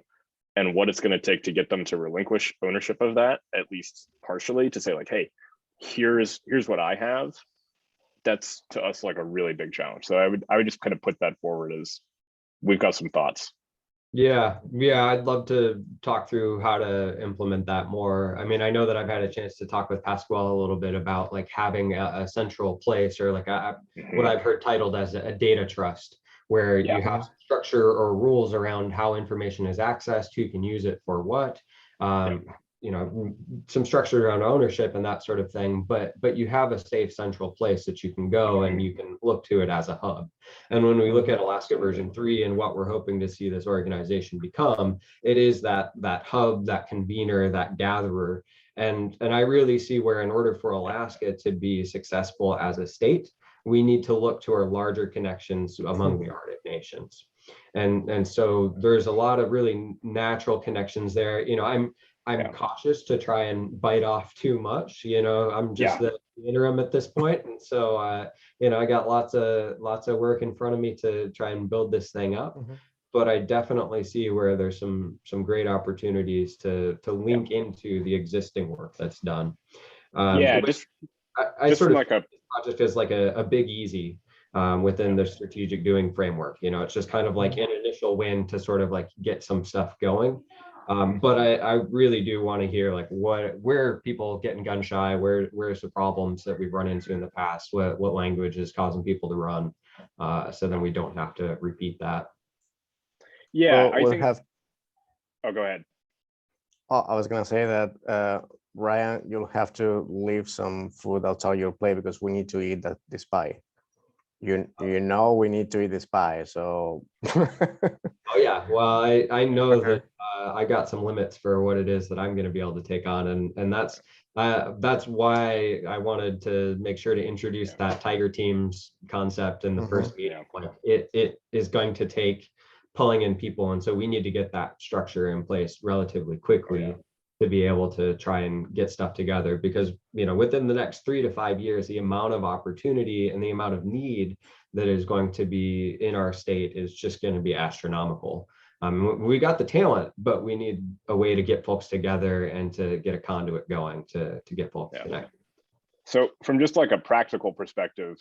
and what it's going to take to get them to relinquish ownership of that, at least partially, to say like, hey, here's what I have. That's to us like a really big challenge. So I would just kind of put that forward as we've got some thoughts. Yeah, I'd love to talk through how to implement that more. I mean, I know that I've had a chance to talk with Pasquale a little bit about like having a central place, or like what Mhm. I've heard titled as a data trust, where Yeah. you have structure or rules around how information is accessed, who can use it for what, um, some structure around ownership and that sort of thing. But you have a safe central place that you can go and you can look to it as a hub. And when we look at Alaska version 3 and what we're hoping to see this organization become, it is that hub, that convener, that gatherer. And I really see where, in order for Alaska to be successful as a state, we need to look to our larger connections among the Arctic nations. And so there's a lot of really natural connections there. I'm Yeah. cautious to try and bite off too much. I'm just Yeah. the interim at this point, and so I got lots of work in front of me to try and build this thing up. But I definitely see where there's some great opportunities to link into the existing work that's done. Yeah, Which I just sort from of like a, project is like a big easy within the strategic doing framework. It's just kind of like an initial win to sort of like get some stuff going. But I really do want to hear like where are people getting gun shy, where's the problems that we've run into in the past, what language is causing people to run, so then we don't have to repeat that. yeah, So I we'll think, have, oh, go ahead. oh, I was gonna say that, Ryan, you'll have to leave some food outside your plate because we need to eat this pie. You know we need to eat this pie, so. Oh yeah, well I know Okay. that I got some limits for what it is that I'm going to be able to take on, and that's why I wanted to make sure to introduce that Tiger Teams concept in the first meeting. Like it is going to take pulling in people, and so we need to get that structure in place relatively quickly to be able to try and get stuff together, because within the next 3 to 5 years, the amount of opportunity and the amount of need that is going to be in our state is just going to be astronomical. We got the talent, but we need a way to get folks together and to get a conduit going to get folks connected. So from just like a practical perspective,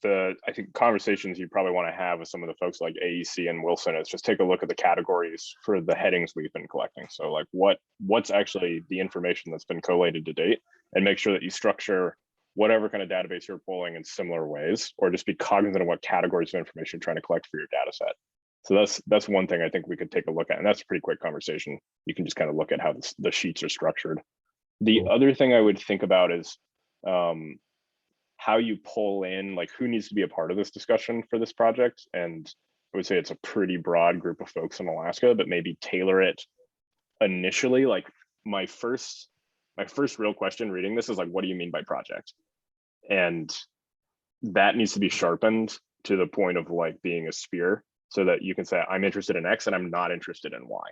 I think conversations you probably want to have with some of the folks like AEC and Wilson is just take a look at the categories for the headings we've been collecting. So like what's actually the information that's been collated to date, and make sure that you structure whatever kind of database you're pulling in similar ways, or just be cognizant of what categories of information you're trying to collect for your data set. So that's one thing I think we could take a look at, and that's a pretty quick conversation. You can just kind of look at how the sheets are structured. The other thing I would think about is how you pull in, like who needs to be a part of this discussion for this project. And I would say it's a pretty broad group of folks in Alaska, but maybe tailor it initially. Like my first real question reading this is like, what do you mean by project? And that needs to be sharpened to the point of like being a spear, so that you can say, I'm interested in X and I'm not interested in Y.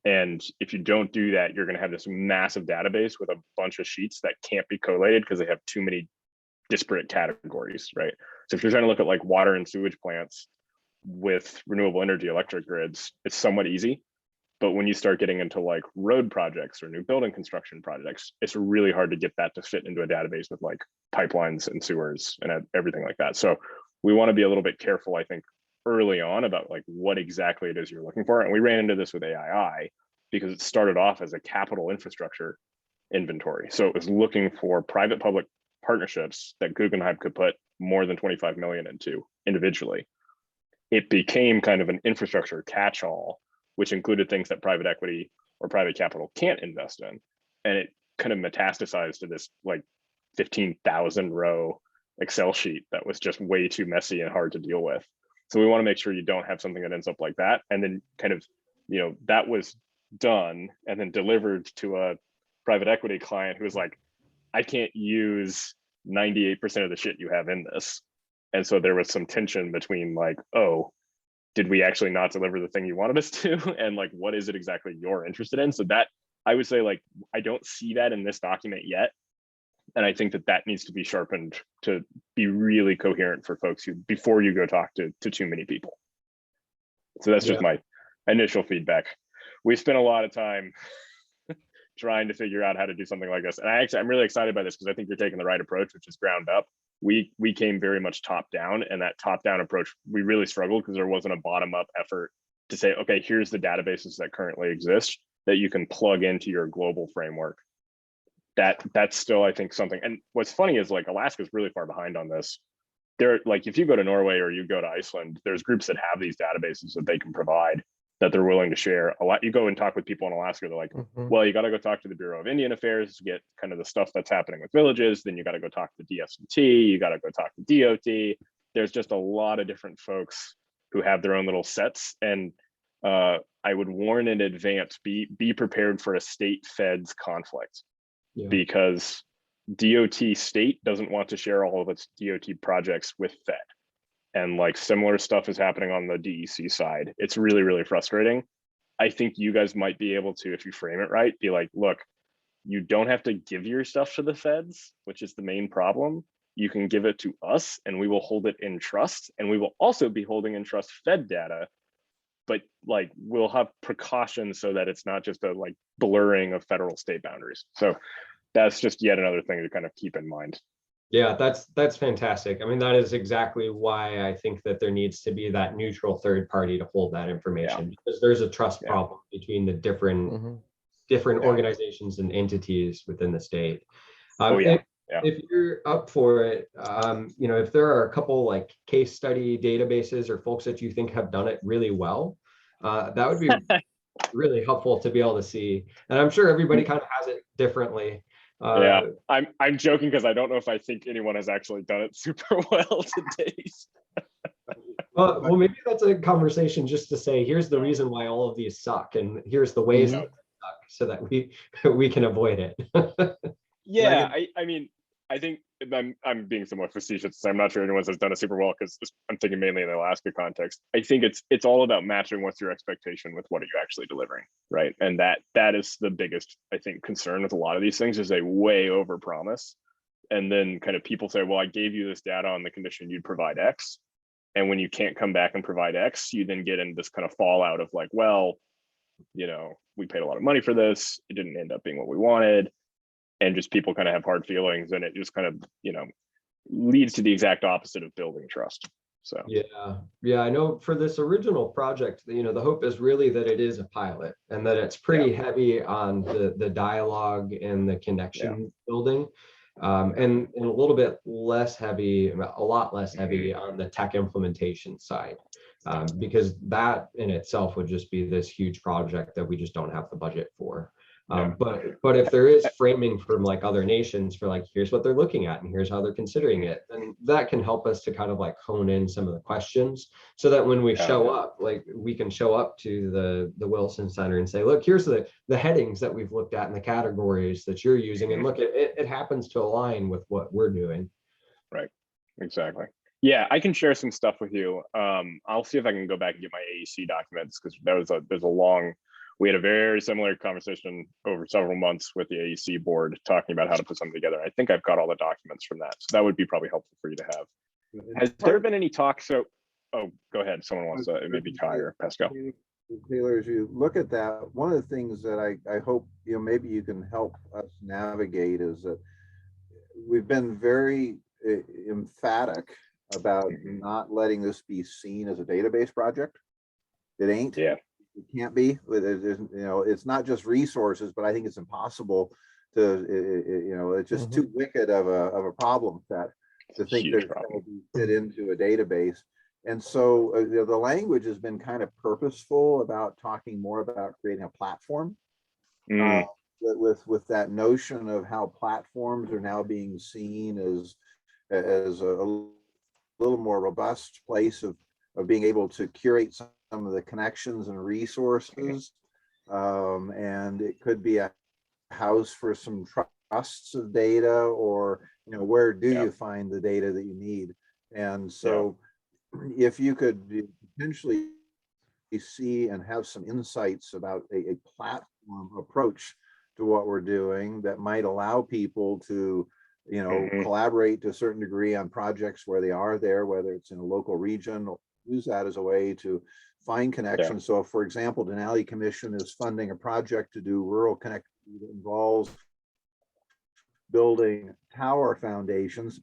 And if you don't do that, you're going to have this massive database with a bunch of sheets that can't be collated because they have too many disparate categories, right? So if you're trying to look at like water and sewage plants with renewable energy electric grids, it's somewhat easy. But when you start getting into like road projects or new building construction projects, it's really hard to get that to fit into a database with like pipelines and sewers and everything like that. So we want to be a little bit careful, I think, early on about like what exactly it is you're looking for. And we ran into this with AII because it started off as a capital infrastructure inventory. So it was looking for private public partnerships that Guggenheim could put more than 25 million into individually. It became kind of an infrastructure catch-all, which included things that private equity or private capital can't invest in. And it kind of metastasized to this like 15,000 row Excel sheet that was just way too messy and hard to deal with. So we want to make sure you don't have something that ends up like that. And then kind of, that was done and then delivered to a private equity client who was like, I can't use 98% of the shit you have in this. And so there was some tension between like, oh, did we actually not deliver the thing you wanted us to? And like, what is it exactly you're interested in? So that, I would say, like, I don't see that in this document yet. And I think that needs to be sharpened to be really coherent for folks who, before you go talk to too many people. So that's just my initial feedback. We spent a lot of time trying to figure out how to do something like this. And I'm really excited by this because I think you're taking the right approach, which is ground up. We came very much top down, and that top down approach, we really struggled because there wasn't a bottom up effort to say, okay, here's the databases that currently exist that you can plug into your global framework. That's still, I think, something. And what's funny is like Alaska's really far behind on this. They're like, if you go to Norway or you go to Iceland, there's groups that have these databases that they can provide that they're willing to share. A lot. You go and talk with people in Alaska, they're like, well, you got to go talk to the Bureau of Indian Affairs to get kind of the stuff that's happening with villages. Then you got to go talk to DS&T. You got to go talk to DOT. There's just a lot of different folks who have their own little sets. And I would warn in advance, be prepared for a state feds conflict, because DOT state doesn't want to share all of its DOT projects with Fed. And like similar stuff is happening on the DEC side. It's really, really frustrating. I think you guys might be able to, if you frame it right, be like, look, you don't have to give your stuff to the feds, which is the main problem. You can give it to us and we will hold it in trust. And we will also be holding in trust Fed data, but like we'll have precautions so that it's not just a like blurring of federal state boundaries. So that's just yet another thing to kind of keep in mind. Yeah, that's fantastic. I mean, that is exactly why I think that there needs to be that neutral third party to hold that information, because there's a trust problem between the different organizations and entities within the state. If you're up for it, you know, if there are a couple like case study databases or folks that you think have done it really well, that would be really helpful to be able to see. And I'm sure everybody kind of has it differently. I'm joking because I don't know if I think anyone has actually done it super well to date. Well, maybe that's a conversation just to say, here's the reason why all of these suck, and here's the ways that they suck, so that we can avoid it. Yeah, I mean, I think I'm being somewhat facetious. I'm not sure anyone has done it super well because I'm thinking mainly in the Alaska context. I think it's all about matching what's your expectation with what are you actually delivering, right? And that is the biggest, I think, concern with a lot of these things is they way over promise, and then kind of people say, well, I gave you this data on the condition you'd provide X, and when you can't come back and provide X, you then get into this kind of fallout of like, well, you know, we paid a lot of money for this, it didn't end up being what we wanted. And just people kind of have hard feelings, and it just kind of, you know, leads to the exact opposite of building trust. So yeah, I know for this original project, you know, the hope is really that it is a pilot and that it's pretty heavy on the dialogue and the connection building, and a little bit less heavy, a lot less heavy on the tech implementation side, because that in itself would just be this huge project that we just don't have the budget for. But if there is framing from like other nations for like, here's what they're looking at and here's how they're considering it, then that can help us to kind of like hone in some of the questions, so that when we show up, like we can show up to the Wilson Center and say, look, here's the headings that we've looked at and the categories that you're using, and look, it happens to align with what we're doing. Right, exactly. Yeah, I can share some stuff with you. I'll see if I can go back and get my AEC documents, because there's a long. We had a very similar conversation over several months with the AEC board talking about how to put something together. I think I've got all the documents from that. So that would be probably helpful for you to have. Has there been any talk? So, oh, go ahead. Someone wants to, maybe Kai or Pascal. Taylor, as you look at that, one of the things that I hope, you know, maybe you can help us navigate is that we've been very emphatic about not letting this be seen as a database project. It ain't. Yeah. It can't be. You know, it's not just resources, but I think it's impossible to, you know, it's just too wicked of a problem set to think that it's going to be fit into a database. And so you know, the language has been kind of purposeful about talking more about creating a platform, with that notion of how platforms are now being seen as a little more robust place of being able to curate some of the connections and resources, and it could be a house for some trusts of data, or you know, where do you find the data that you need? And so if you could potentially see and have some insights about a platform approach to what we're doing that might allow people to, you know, collaborate to a certain degree on projects where they are there, whether it's in a local region, or use that as a way to find connections. So if, for example, Denali Commission is funding a project to do rural connectivity that involves building tower foundations,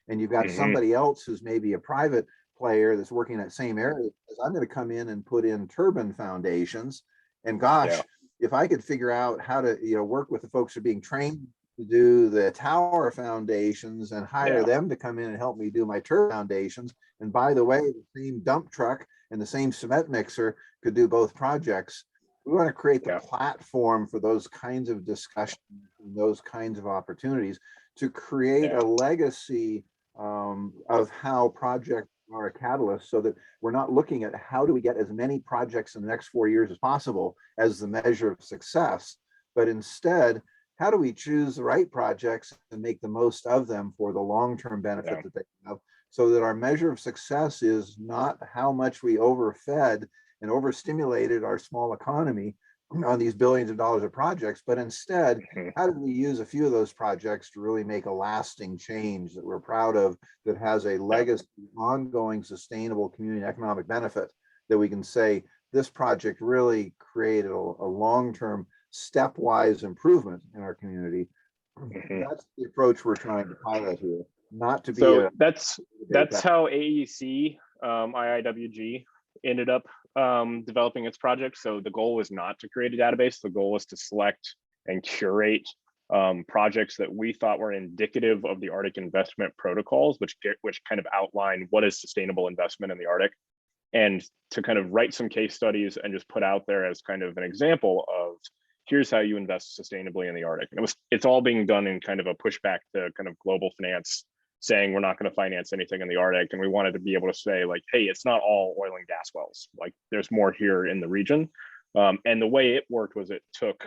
and you've got somebody else who's maybe a private player that's working in that same area is I'm going to come in and put in turbine foundations. And gosh, Yeah. if I could figure out how to, work with the folks who are being trained to do the tower foundations and hire Yeah. them to come in and help me do my turbine foundations. And by the way, the same dump truck and the same cement mixer could do both projects. We want to create the Yeah. platform for those kinds of discussions and those kinds of opportunities to create Yeah. a legacy of how projects are a catalyst, so that we're not looking at how do we get as many projects in the next 4 years as possible as the measure of success, but instead, how do we choose the right projects and make the most of them for the long-term benefit Yeah. that they have, so that our measure of success is not how much we overfed and overstimulated our small economy on these billions of dollars of projects, but instead, Mhm. how do we use a few of those projects to really make a lasting change that we're proud of, that has a legacy, ongoing, sustainable community and economic benefit, that we can say this project really created a long-term stepwise improvement in our community. Mhm. That's the approach we're trying to pilot here, not to be So a that's how AEC, IIWG ended up developing its project. So the goal was not to create a database. The goal was to select and curate projects that we thought were indicative of the Arctic investment protocols, which kind of outline what is sustainable investment in the Arctic, and to kind of write some case studies and just put out there as kind of an example of here's how you invest sustainably in the Arctic. And it's all being done in kind of a pushback to kind of global finance saying we're not going to finance anything in the Arctic. And we wanted to be able to say like, hey, it's not all oil and gas wells. Like there's more here in the region. And the way it worked was it took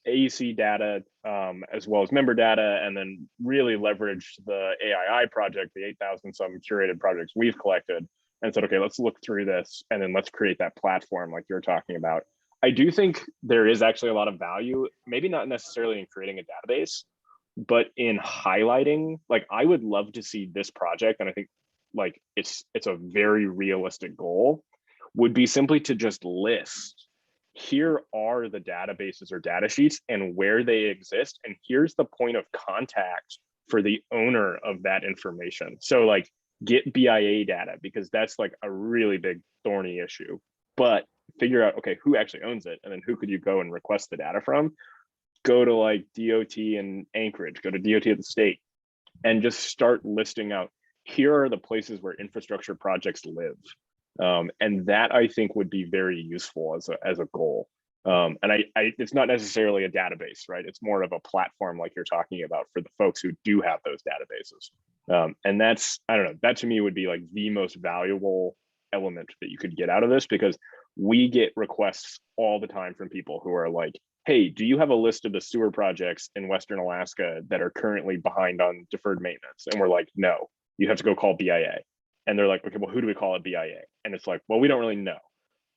AEC data as well as member data, and then really leveraged the AII project, the 8,000 some curated projects we've collected, and said, okay, let's look through this and then let's create that platform like you're talking about. I do think there is actually a lot of value, maybe not necessarily in creating a database, but in highlighting, like I would love to see this project, and I think like it's a very realistic goal, would be simply to just list, here are the databases or data sheets and where they exist, and here's the point of contact for the owner of that information. So like get BIA data, because that's like a really big thorny issue, but figure out, okay, who actually owns it, and then who could you go and request the data from. Go to like DOT in Anchorage, go to DOT at the state, and just start listing out, here are the places where infrastructure projects live. And that I think would be very useful as a goal. And it's not necessarily a database, right? It's more of a platform like you're talking about for the folks who do have those databases. And that's, I don't know, that to me would be like the most valuable element that you could get out of this, because we get requests all the time from people who are like, hey, do you have a list of the sewer projects in Western Alaska that are currently behind on deferred maintenance? And we're like, no, you have to go call BIA. And they're like, okay, well, who do we call at BIA? And it's like, well, we don't really know,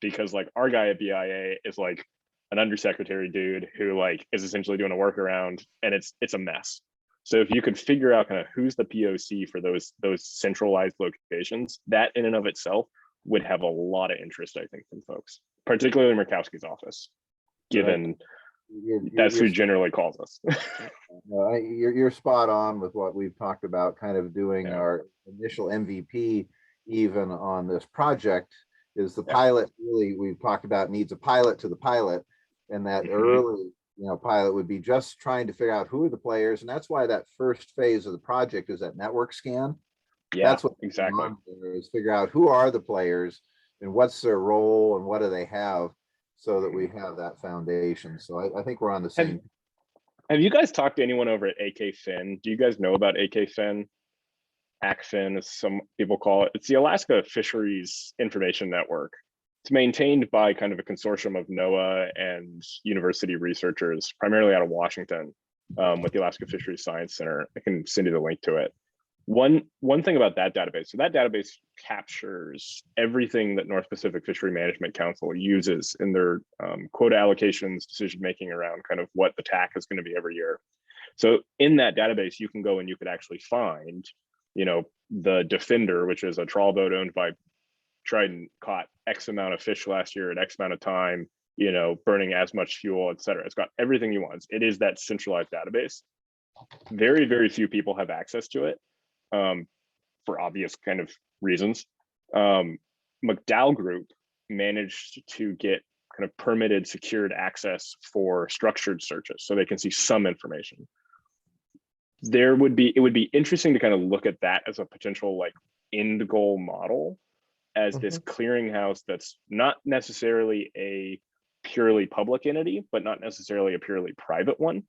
because like our guy at BIA is like an undersecretary dude who like is essentially doing a workaround, and it's a mess. So if you could figure out kind of who's the POC for those centralized locations, that in and of itself would have a lot of interest, I think, from folks, particularly Murkowski's office, given that's who generally calls us. You're spot on with what we've talked about, kind of doing our initial MVP even on this project, is the pilot really we've talked about needs a pilot to the pilot, and that early pilot would be just trying to figure out who are the players, and that's why that first phase of the project is that network scan. Yeah, that's what exactly is, figure out who are the players and what's their role and what do they have, so that we have that foundation. So I think we're on the same. Have you guys talked to anyone over at AKFin? Do you guys know about AKFin? AKFin, as some people call it. It's the Alaska Fisheries Information Network. It's maintained by kind of a consortium of NOAA and university researchers, primarily out of Washington, with the Alaska Fisheries Science Center. I can send you the link to it. One thing about that database, so that database captures everything that North Pacific Fishery Management Council uses in their quota allocations, decision-making around kind of what the TAC is going to be every year. So in that database, you can go and you could actually find, the Defender, which is a trawl boat owned by Trident, caught X amount of fish last year at X amount of time, burning as much fuel, et cetera. It's got everything you want. It is that centralized database. Very, very few people have access to it, for obvious kind of reasons. McDowell Group managed to get kind of permitted secured access for structured searches so they can see some information. It would be interesting to kind of look at that as a potential like end goal model as this clearinghouse that's not necessarily a purely public entity, but not necessarily a purely private one.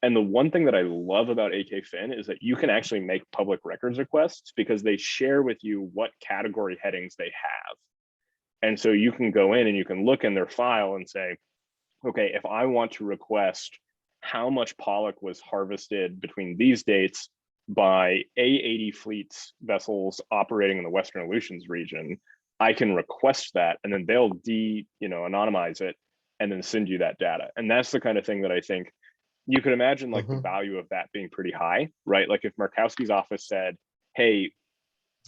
And the one thing that I love about AKFin is that you can actually make public records requests because they share with you what category headings they have. And so you can go in and you can look in their file and say, okay, if I want to request how much pollock was harvested between these dates by A80 fleet's vessels operating in the Western Aleutians region, I can request that, and then they'll anonymize it and then send you that data. And that's the kind of thing that I think you could imagine like the value of that being pretty high, right? Like if Markowski's office said, hey,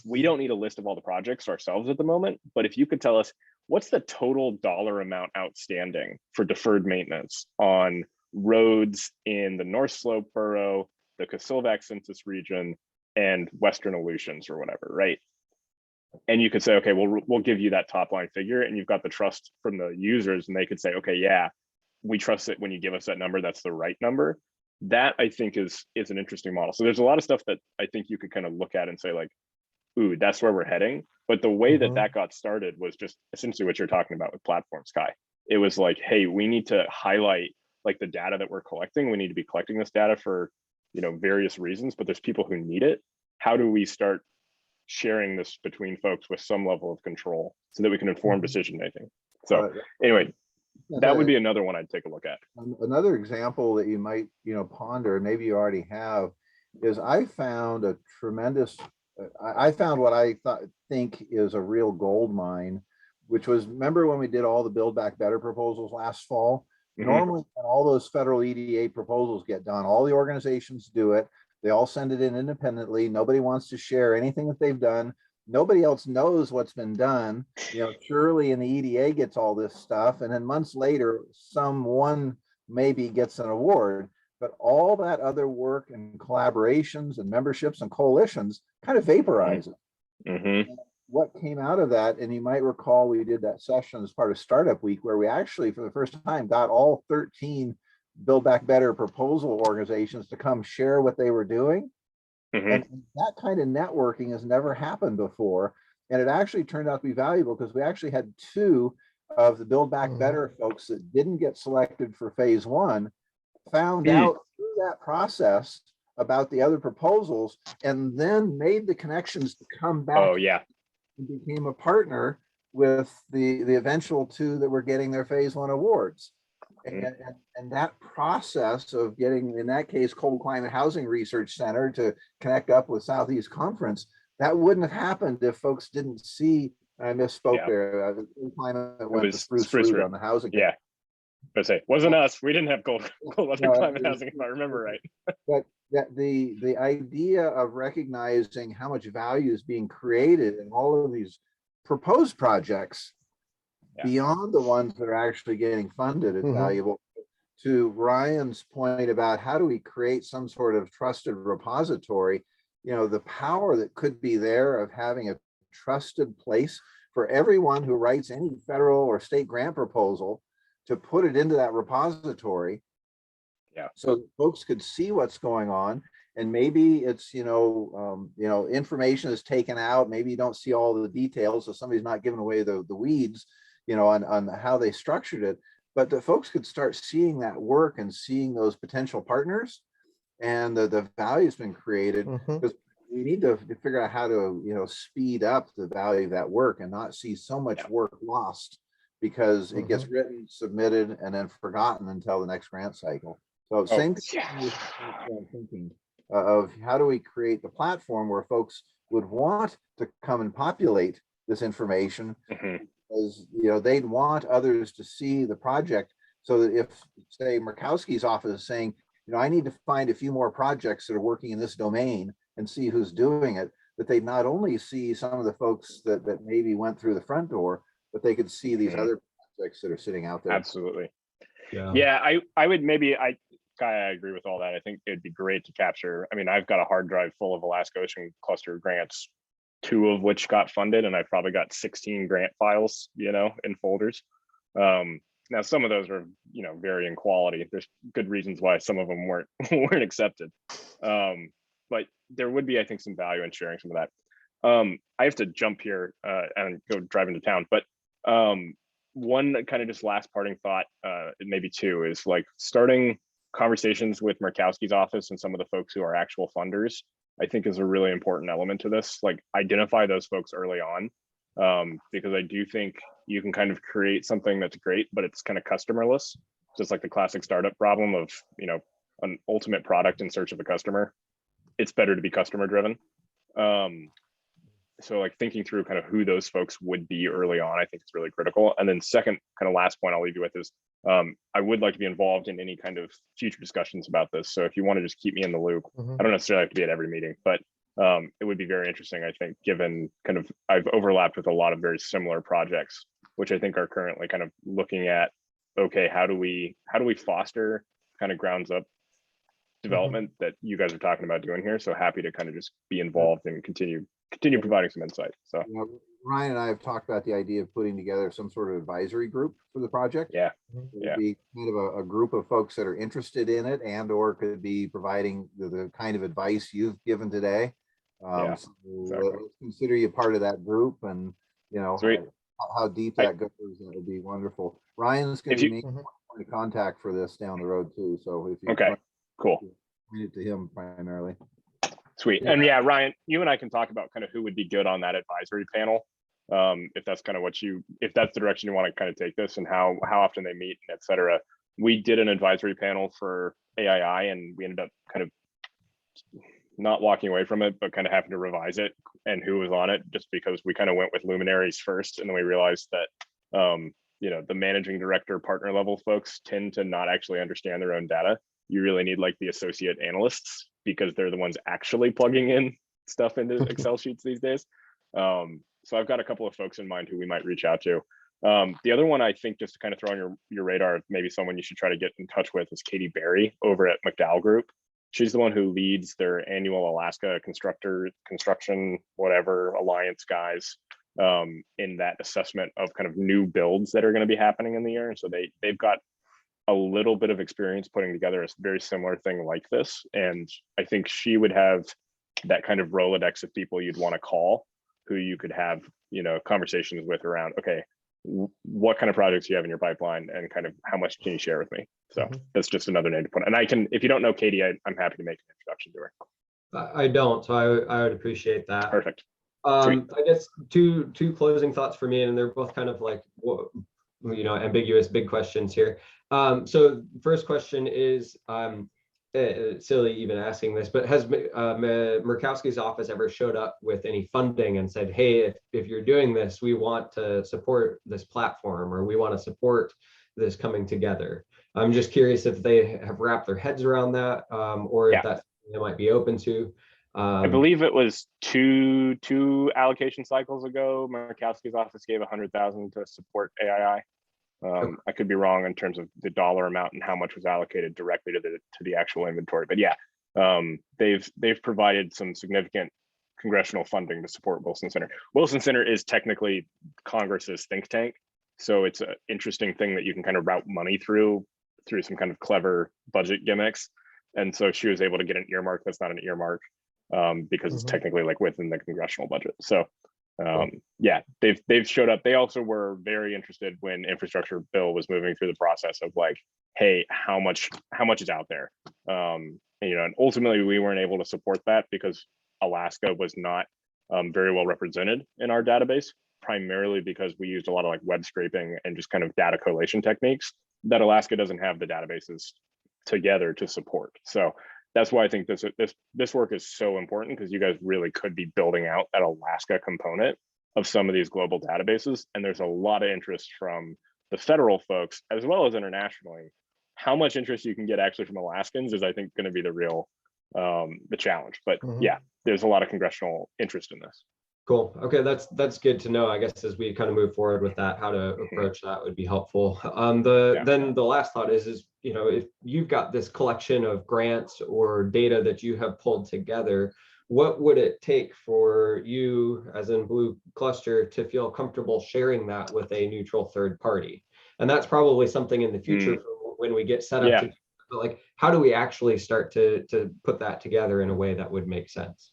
we don't need a list of all the projects ourselves at the moment, but if you could tell us what's the total dollar amount outstanding for deferred maintenance on roads in the North Slope Borough, the Casilvac Census region, and Western Aleutians or whatever, right? And you could say, okay, we'll give you that top line figure, and you've got the trust from the users, and they could say, okay, yeah, we trust it when you give us that number, that's the right number. That I think is an interesting model. So there's a lot of stuff that I think you could kind of look at and say like, ooh, that's where we're heading. But the way that got started was just essentially what you're talking about with Platform Sky. It was like, hey, we need to highlight like the data that we're collecting. We need to be collecting this data for, various reasons, but there's people who need it. How do we start sharing this between folks with some level of control so that we can inform decision making? So anyway, that would be another one I'd take a look at. Another example that you might, ponder, and maybe you already have, is I found a tremendous, I found what I think is a real gold mine, which was, remember when we did all the Build Back Better proposals last fall? Normally, when all those federal EDA proposals get done, all the organizations do it. They all send it in independently. Nobody wants to share anything that they've done. Nobody else knows what's been done. Shirley and the EDA gets all this stuff, and then months later, someone maybe gets an award. But all that other work and collaborations and memberships and coalitions kind of vaporizes. What came out of that, and you might recall we did that session as part of Startup Week, where we actually, for the first time, got all 13 Build Back Better proposal organizations to come share what they were doing. And that kind of networking has never happened before. And it actually turned out to be valuable because we actually had 2 of the Build Back Better folks that didn't get selected for phase 1 found out through that process about the other proposals, and then made the connections to come back. Oh yeah. And became a partner with the eventual 2 that were getting their phase 1 awards. And that process of getting, in that case, Cold Climate Housing Research Center to connect up with Southeast Conference, that wouldn't have happened if folks didn't see. I misspoke there. Climate went to Spruce Root on the housing. Yeah, but say wasn't us. We didn't have cold climate housing, if I remember right. But that the idea of recognizing how much value is being created in all of these proposed projects beyond the ones that are actually getting funded is valuable. To Ryan's point about how do we create some sort of trusted repository, the power that could be there of having a trusted place for everyone who writes any federal or state grant proposal to put it into that repository. So folks could see what's going on, and maybe it's information is taken out. Maybe you don't see all the details, so somebody's not giving away the weeds, on how they structured it. But the folks could start seeing that work and seeing those potential partners, and the value's been created. Because we need to figure out how to speed up the value of that work and not see so much work lost because it gets written, submitted, and then forgotten until the next grant cycle. So same thing I'm thinking of how do we create the platform where folks would want to come and populate this information, because they'd want others to see the project, so that if, say, Murkowski's office is saying, I need to find a few more projects that are working in this domain and see who's doing it, that they not only see some of the folks that maybe went through the front door, but they could see these other projects that are sitting out there. Absolutely. Yeah, I would maybe, I agree with all that. I think it'd be great to capture. I mean, I've got a hard drive full of Alaska Ocean Cluster grants 2 of which got funded, and I probably got 16 grant files, you know, in folders. Now some of those are, you know, varying quality. There's good reasons why some of them weren't weren't accepted. But there would be, I think, some value in sharing some of that. I have to jump here and go drive into town, but one kind of just last parting thought, maybe 2, is like starting conversations with Murkowski's office and some of the folks who are actual funders, I think is a really important element to this. Like identify those folks early on, because I do think you can kind of create something that's great, but it's kind of customerless. Just like the classic startup problem of, you know, an ultimate product in search of a customer. It's better to be customer driven. So like thinking through kind of who those folks would be early on, I think it's really critical. And then second kind of last point I'll leave you with is I would like to be involved in any kind of future discussions about this. So if you want to just keep me in the loop, I don't necessarily have to be at every meeting, but it would be very interesting, I think, given kind of I've overlapped with a lot of very similar projects, which I think are currently kind of looking at, okay, how do we foster kind of grounds up development that you guys are talking about doing here. So happy to kind of just be involved and continue providing some insight. So You know, Ryan and I have talked about the idea of putting together some sort of advisory group for the project. yeah, It would yeah. be kind of a group of folks that are interested in it and or could be providing the kind of advice you've given today. Yeah, So exactly. let's consider you part of that group, and you know Sweet. how deep that goes. That would be wonderful. Ryan's going If to you- be making point of contact for this down the road too. So if you Okay, cool. point it to him primarily. Sweet. And yeah, Ryan, you and I can talk about kind of who would be good on that advisory panel. If that's kind of if that's the direction you want to kind of take this and how often they meet, et cetera. We did an advisory panel for AII and we ended up kind of not walking away from it, but kind of having to revise it and who was on it, just because we kind of went with luminaries first. And then we realized that, you know, the managing director partner level folks tend to not actually understand their own data. You really need like the associate analysts because they're the ones actually plugging in stuff into Excel sheets these days. So I've got a couple of folks in mind who we might reach out to. The other one I think, just to kind of throw on your radar, maybe someone you should try to get in touch with, is Katie Berry over at McDowell Group. She's the one who leads their annual Alaska construction, whatever alliance guys in that assessment of kind of new builds that are going to be happening in the year. And so they've got a little bit of experience putting together a very similar thing like this. And I think she would have that kind of Rolodex of people you'd want to call, who you could have, you know, conversations with around, okay, what kind of projects do you have in your pipeline and kind of how much can you share with me? So that's just another name to put. And I can, if you don't know Katie, I'm happy to make an introduction to her. I don't, so I would appreciate that. Perfect. I guess two closing thoughts for me, and they're both kind of like, you know, ambiguous big questions here. So first question is, silly even asking this, but has Murkowski's office ever showed up with any funding and said, hey, if you're doing this, we want to support this platform, or we want to support this coming together? I'm just curious if they have wrapped their heads around that, or if that's something they might be open to. I believe it was two allocation cycles ago, Murkowski's office gave $100,000 to support AII. I could be wrong in terms of the dollar amount and how much was allocated directly to the actual inventory, but yeah, they've provided some significant congressional funding to support Wilson Center. Wilson Center is technically Congress's think tank, so it's an interesting thing that you can kind of route money through some kind of clever budget gimmicks. And so she was able to get an earmark that's not an earmark because it's technically like within the congressional budget. So yeah, they've showed up. They also were very interested when infrastructure bill was moving through the process of like, hey, how much is out there? And, you know, and ultimately we weren't able to support that because Alaska was not very well represented in our database, primarily because we used a lot of like web scraping and just kind of data collation techniques that Alaska doesn't have the databases together to support. So that's why I think this work is so important, because you guys really could be building out that Alaska component of some of these global databases. And there's a lot of interest from the federal folks as well as internationally. How much interest you can get actually from Alaskans is, I think, going to be the real the challenge. But yeah, there's a lot of congressional interest in this. Cool. Okay, that's good to know. I guess as we kind of move forward with that, how to approach that would be helpful. Then the last thought is if you've got this collection of grants or data that you have pulled together, what would it take for you, as in Blue Cluster, to feel comfortable sharing that with a neutral third party? And that's probably something in the future when we get set up to, like, how do we actually start to put that together in a way that would make sense?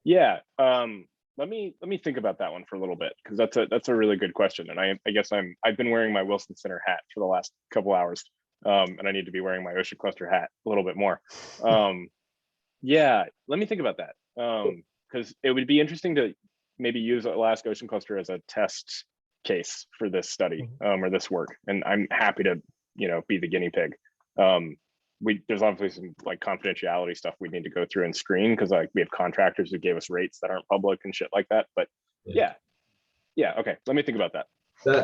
Yeah. Let me think about that one for a little bit, because that's a really good question. And I guess I've been wearing my Wilson Center hat for the last couple hours. And I need to be wearing my Ocean Cluster hat a little bit more. Yeah, let me think about that. Because it would be interesting to maybe use Alaska Ocean Cluster as a test case for this study or this work. And I'm happy to, be the guinea pig. There's obviously some like confidentiality stuff we need to go through and screen, because like we have contractors who gave us rates that aren't public and shit like that. But yeah. Okay, let me think about that.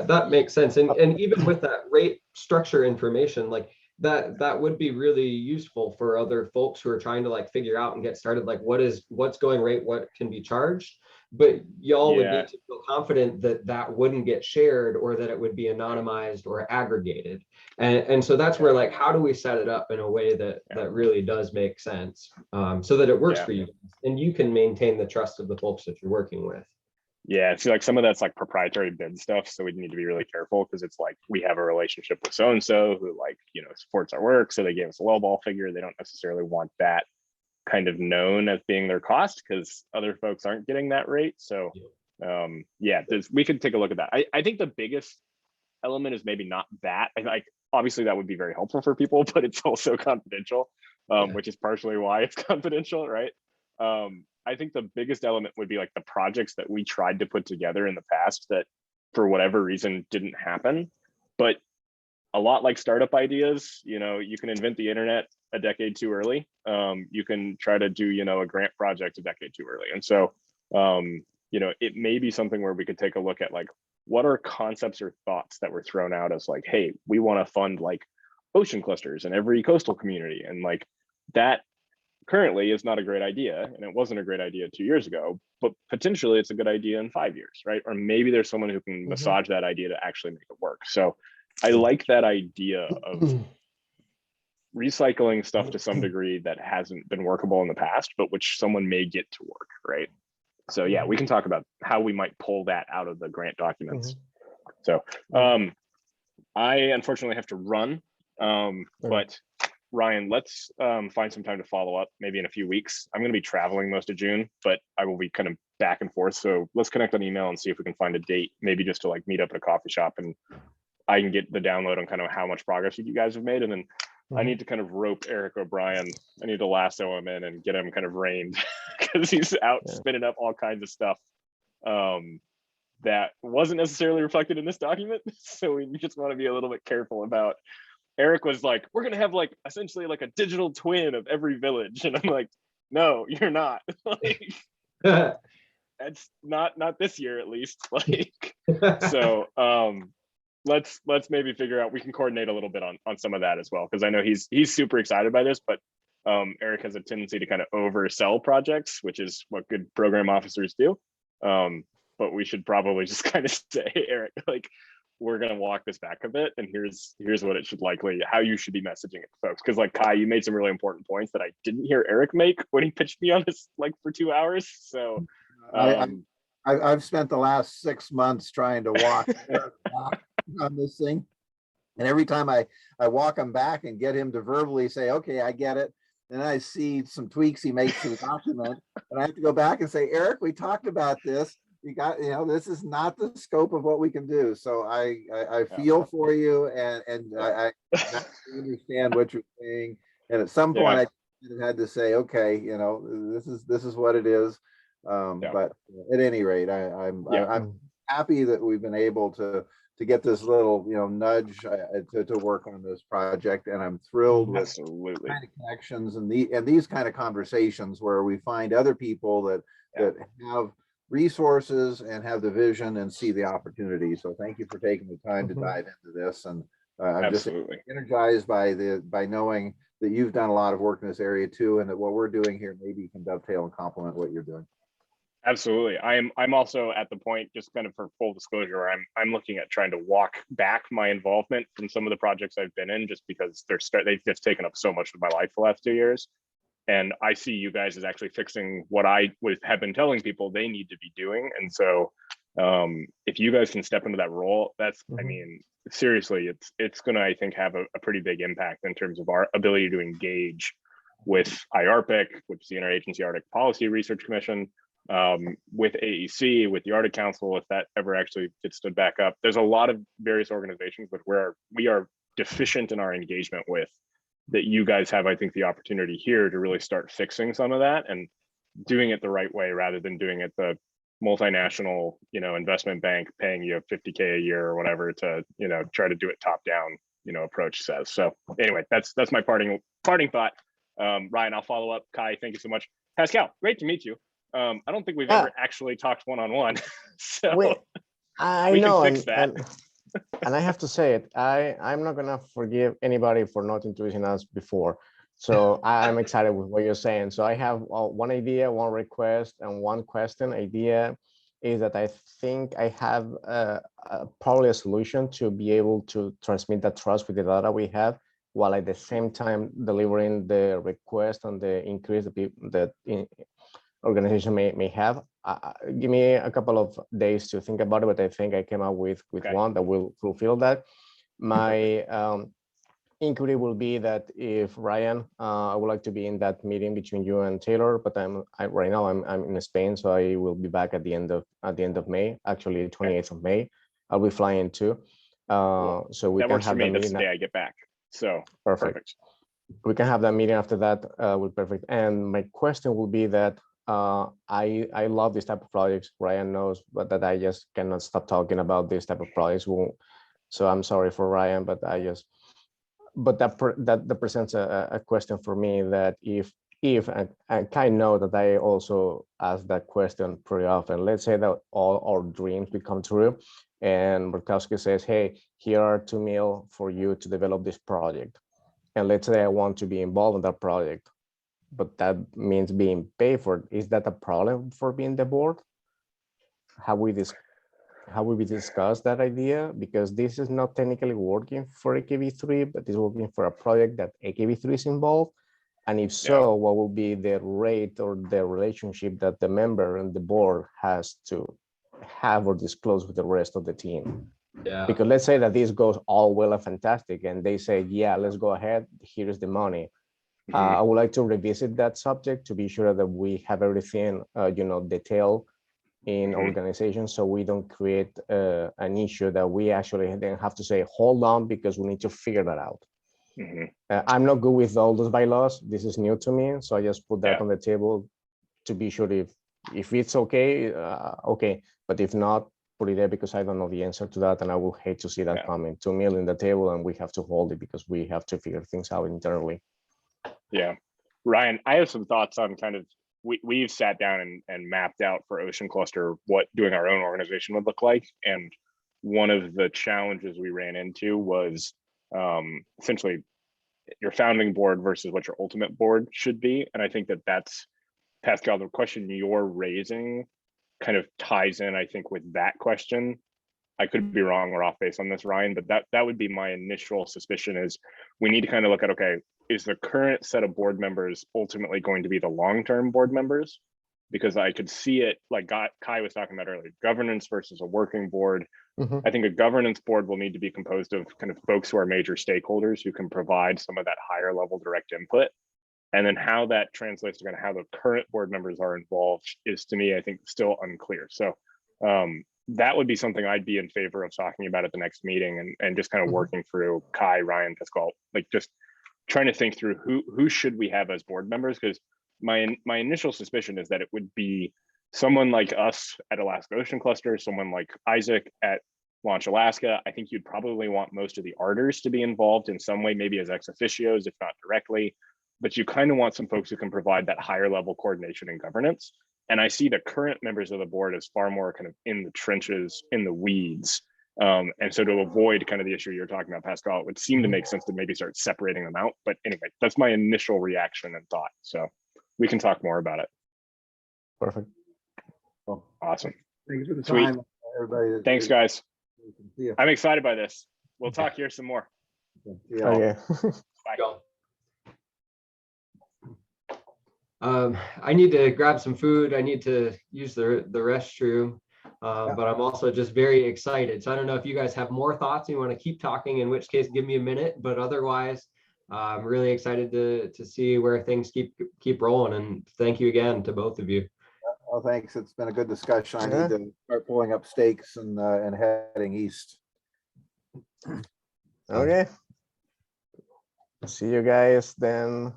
That makes sense. And even with that rate structure information, like that would be really useful for other folks who are trying to like figure out and get started, like what's going rate, what can be charged. But y'all would need to feel confident that that wouldn't get shared, or that it would be anonymized or aggregated. And so that's where, like, how do we set it up in a way that really does make sense, so that it works for you and you can maintain the trust of the folks that you're working with. Yeah, it's like some of that's like proprietary bid stuff, so we need to be really careful, because it's like we have a relationship with so and so who supports our work, so they gave us a lowball figure. They don't necessarily want that kind of known as being their cost, because other folks aren't getting that rate. So we could take a look at that. I think the biggest element is maybe not that. Like obviously that would be very helpful for people, but it's also confidential, which is partially why it's confidential, right? I think the biggest element would be like the projects that we tried to put together in the past that for whatever reason didn't happen. But a lot like startup ideas, you can invent the internet a decade too early. You can try to do, a grant project a decade too early. And so, it may be something where we could take a look at like, what are concepts or thoughts that were thrown out as like, hey, we want to fund like ocean clusters in every coastal community. And like that currently is not a great idea, and it wasn't a great idea 2 years ago, but potentially it's a good idea in 5 years, right? Or maybe there's someone who can massage that idea to actually make it work. So I like that idea of recycling stuff to some degree that hasn't been workable in the past, but which someone may get to work, right? So yeah, we can talk about how we might pull that out of the grant documents. So I unfortunately have to run, but Ryan, let's find some time to follow up maybe in a few weeks. I'm going to be traveling most of June, but I will be kind of back and forth. So let's connect on email and see if we can find a date, maybe just to like meet up at a coffee shop, and I can get the download on kind of how much progress you guys have made. And then I need to kind of rope Eric O'Brien. I need to lasso him in and get him kind of reined, because he's out spinning up all kinds of stuff that wasn't necessarily reflected in this document. So we just want to be a little bit careful about. Eric was like, we're going to have like essentially like a digital twin of every village. And I'm like, no, you're not. Like, that's not this year, at least. Like, so let's maybe figure out, we can coordinate a little bit on some of that as well. Cause I know he's super excited by this, but Eric has a tendency to kind of oversell projects, which is what good program officers do. But we should probably just kind of say, Eric, like, we're going to walk this back a bit, and here's what it should likely, how you should be messaging it to folks. Because like Kai, you made some really important points that I didn't hear Eric make when he pitched me on this like for 2 hours. So I've spent the last 6 months trying to walk Eric back on this thing, and every time I walk him back and get him to verbally say, okay, I get it, and I see some tweaks he makes to the document, and I have to go back and say, Eric, we talked about this. You got, this is not the scope of what we can do. So I feel for you, and I understand what you're saying. And at some point, I had to say, okay, this is what it is. But at any rate, I'm happy that we've been able to get this little nudge to work on this project, and I'm thrilled with absolutely kind of connections and these kind of conversations where we find other people that have resources and have the vision and see the opportunity. So thank you for taking the time to dive into this, and I'm just energized by knowing that you've done a lot of work in this area too, and that what we're doing here maybe can dovetail and complement what you're doing. Absolutely. I'm also at the point, just kind of for full disclosure, where I'm looking at trying to walk back my involvement from some of the projects I've been in, just because they've just taken up so much of my life the last 2 years. And I see you guys as actually fixing what I have been telling people they need to be doing. And so if you guys can step into that role, that's, I mean, seriously, it's gonna, I think, have a pretty big impact in terms of our ability to engage with IARPC, which is the Interagency Arctic Policy Research Commission, with AEC, with the Arctic Council, if that ever actually gets stood back up. There's a lot of various organizations with where we are deficient in our engagement with, that you guys have, I think, the opportunity here to really start fixing some of that and doing it the right way, rather than doing it the multinational, investment bank paying you $50K a year or whatever to, try to do it top down, approach says. So anyway, that's my parting thought. Ryan, I'll follow up. Kai, thank you so much. Pascal, great to meet you. I don't think we've ever actually talked one-on-one. So I we know, can fix that. And I have to say it, I'm not gonna forgive anybody for not introducing us before. So I'm excited with what you're saying. So I have one idea, one request, and one question. Idea is that I think I have probably a solution to be able to transmit that trust with the data we have, while at the same time delivering the request and the increase that organization may have. Give me a couple of days to think about it, but I think I came up with Okay. one that will fulfill that. My inquiry will be that if Ryan, I would like to be in that meeting between you and Taylor, but right now I'm in Spain, so I will be back at the end of May, actually 28th of May. I'll be flying too. So we That can works for have the me. That's meeting. the day I get back. So Perfect. We can have that meeting after that. Will perfect. And my question will be that I love this type of projects. Ryan knows, but that I just cannot stop talking about this type of projects. So I'm sorry for Ryan, but that presents a question for me, that if I kind of know that I also ask that question pretty often. Let's say that all our dreams become true, and Murkowski says, "Hey, here are $2 million for you to develop this project," and let's say I want to be involved in that project, but that means being paid for it. Is that a problem for being the board? Have we discussed that idea? Because this is not technically working for AKV3, but it's working for a project that AKV3 is involved. And if so, what will be the rate or the relationship that the member and the board has to have or disclose with the rest of the team? Yeah. Because let's say that this goes all well and fantastic, and they say, yeah, let's go ahead, here's the money. I would like to revisit that subject to be sure that we have everything, detailed in organizations, so we don't create an issue that we actually then have to say, hold on, because we need to figure that out. I'm not good with all those bylaws. This is new to me, so I just put that on the table to be sure if it's okay, okay, but if not, put it there, because I don't know the answer to that, and I will hate to see that coming. $2 million in the table, and we have to hold it because we have to figure things out internally. Yeah, Ryan, I have some thoughts on kind of, we've sat down and mapped out for Ocean Cluster what doing our own organization would look like. And one of the challenges we ran into was essentially your founding board versus what your ultimate board should be. And I think that's, Pascal, the question you're raising kind of ties in, I think, with that question. I could be wrong or off base on this, Ryan, but that would be my initial suspicion, is we need to kind of look at, okay, is the current set of board members ultimately going to be the long-term board members? Because I could see it, like Kai was talking about earlier, governance versus a working board. I think a governance board will need to be composed of kind of folks who are major stakeholders who can provide some of that higher level direct input. And then how that translates to kind of how the current board members are involved is, to me, I think, still unclear. So that would be something I'd be in favor of talking about at the next meeting, and just kind of working through Kai, Ryan, Pascal, like just trying to think through who should we have as board members? Because my initial suspicion is that it would be someone like us at Alaska Ocean Cluster, someone like Isaac at Launch Alaska. I think you'd probably want most of the ARTers to be involved in some way, maybe as ex officios, if not directly, but you kind of want some folks who can provide that higher level coordination and governance. And I see the current members of the board as far more kind of in the trenches, in the weeds. And so to avoid kind of the issue you're talking about, Pascal, it would seem to make sense to maybe start separating them out. But anyway, that's my initial reaction and thought. So we can talk more about it. Perfect. Awesome. Thanks for the Sweet. time, everybody. Thanks, guys. See ya. I'm excited by this. We'll talk here some more. See y'all. Okay. Bye. I need to grab some food. I need to use the restroom. Yeah. But I'm also just very excited. So I don't know if you guys have more thoughts and you want to keep talking, in which case give me a minute, but otherwise I'm really excited to see where things keep rolling. And thank you again to both of you. Well, thanks. It's been a good discussion. I Yeah. need to start pulling up stakes and heading east. Okay. See you guys then.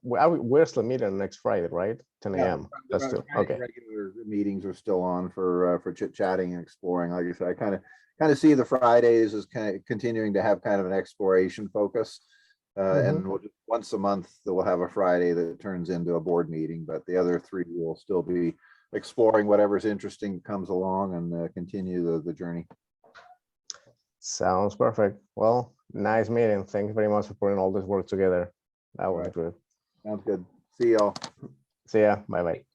Where's the meeting next Friday, right? 10 Yeah, a.m. That's still okay. Regular meetings are still on for chit chatting and exploring. Like I said, I kind of see the Fridays as kind of continuing to have kind of an exploration focus. And once a month, we'll have a Friday that turns into a board meeting, but the other three will still be exploring whatever's interesting comes along and continue the journey. Sounds perfect. Well, nice meeting. Thanks very much for putting all this work together. That was Right. good. Sounds good. See y'all. See ya. Bye bye.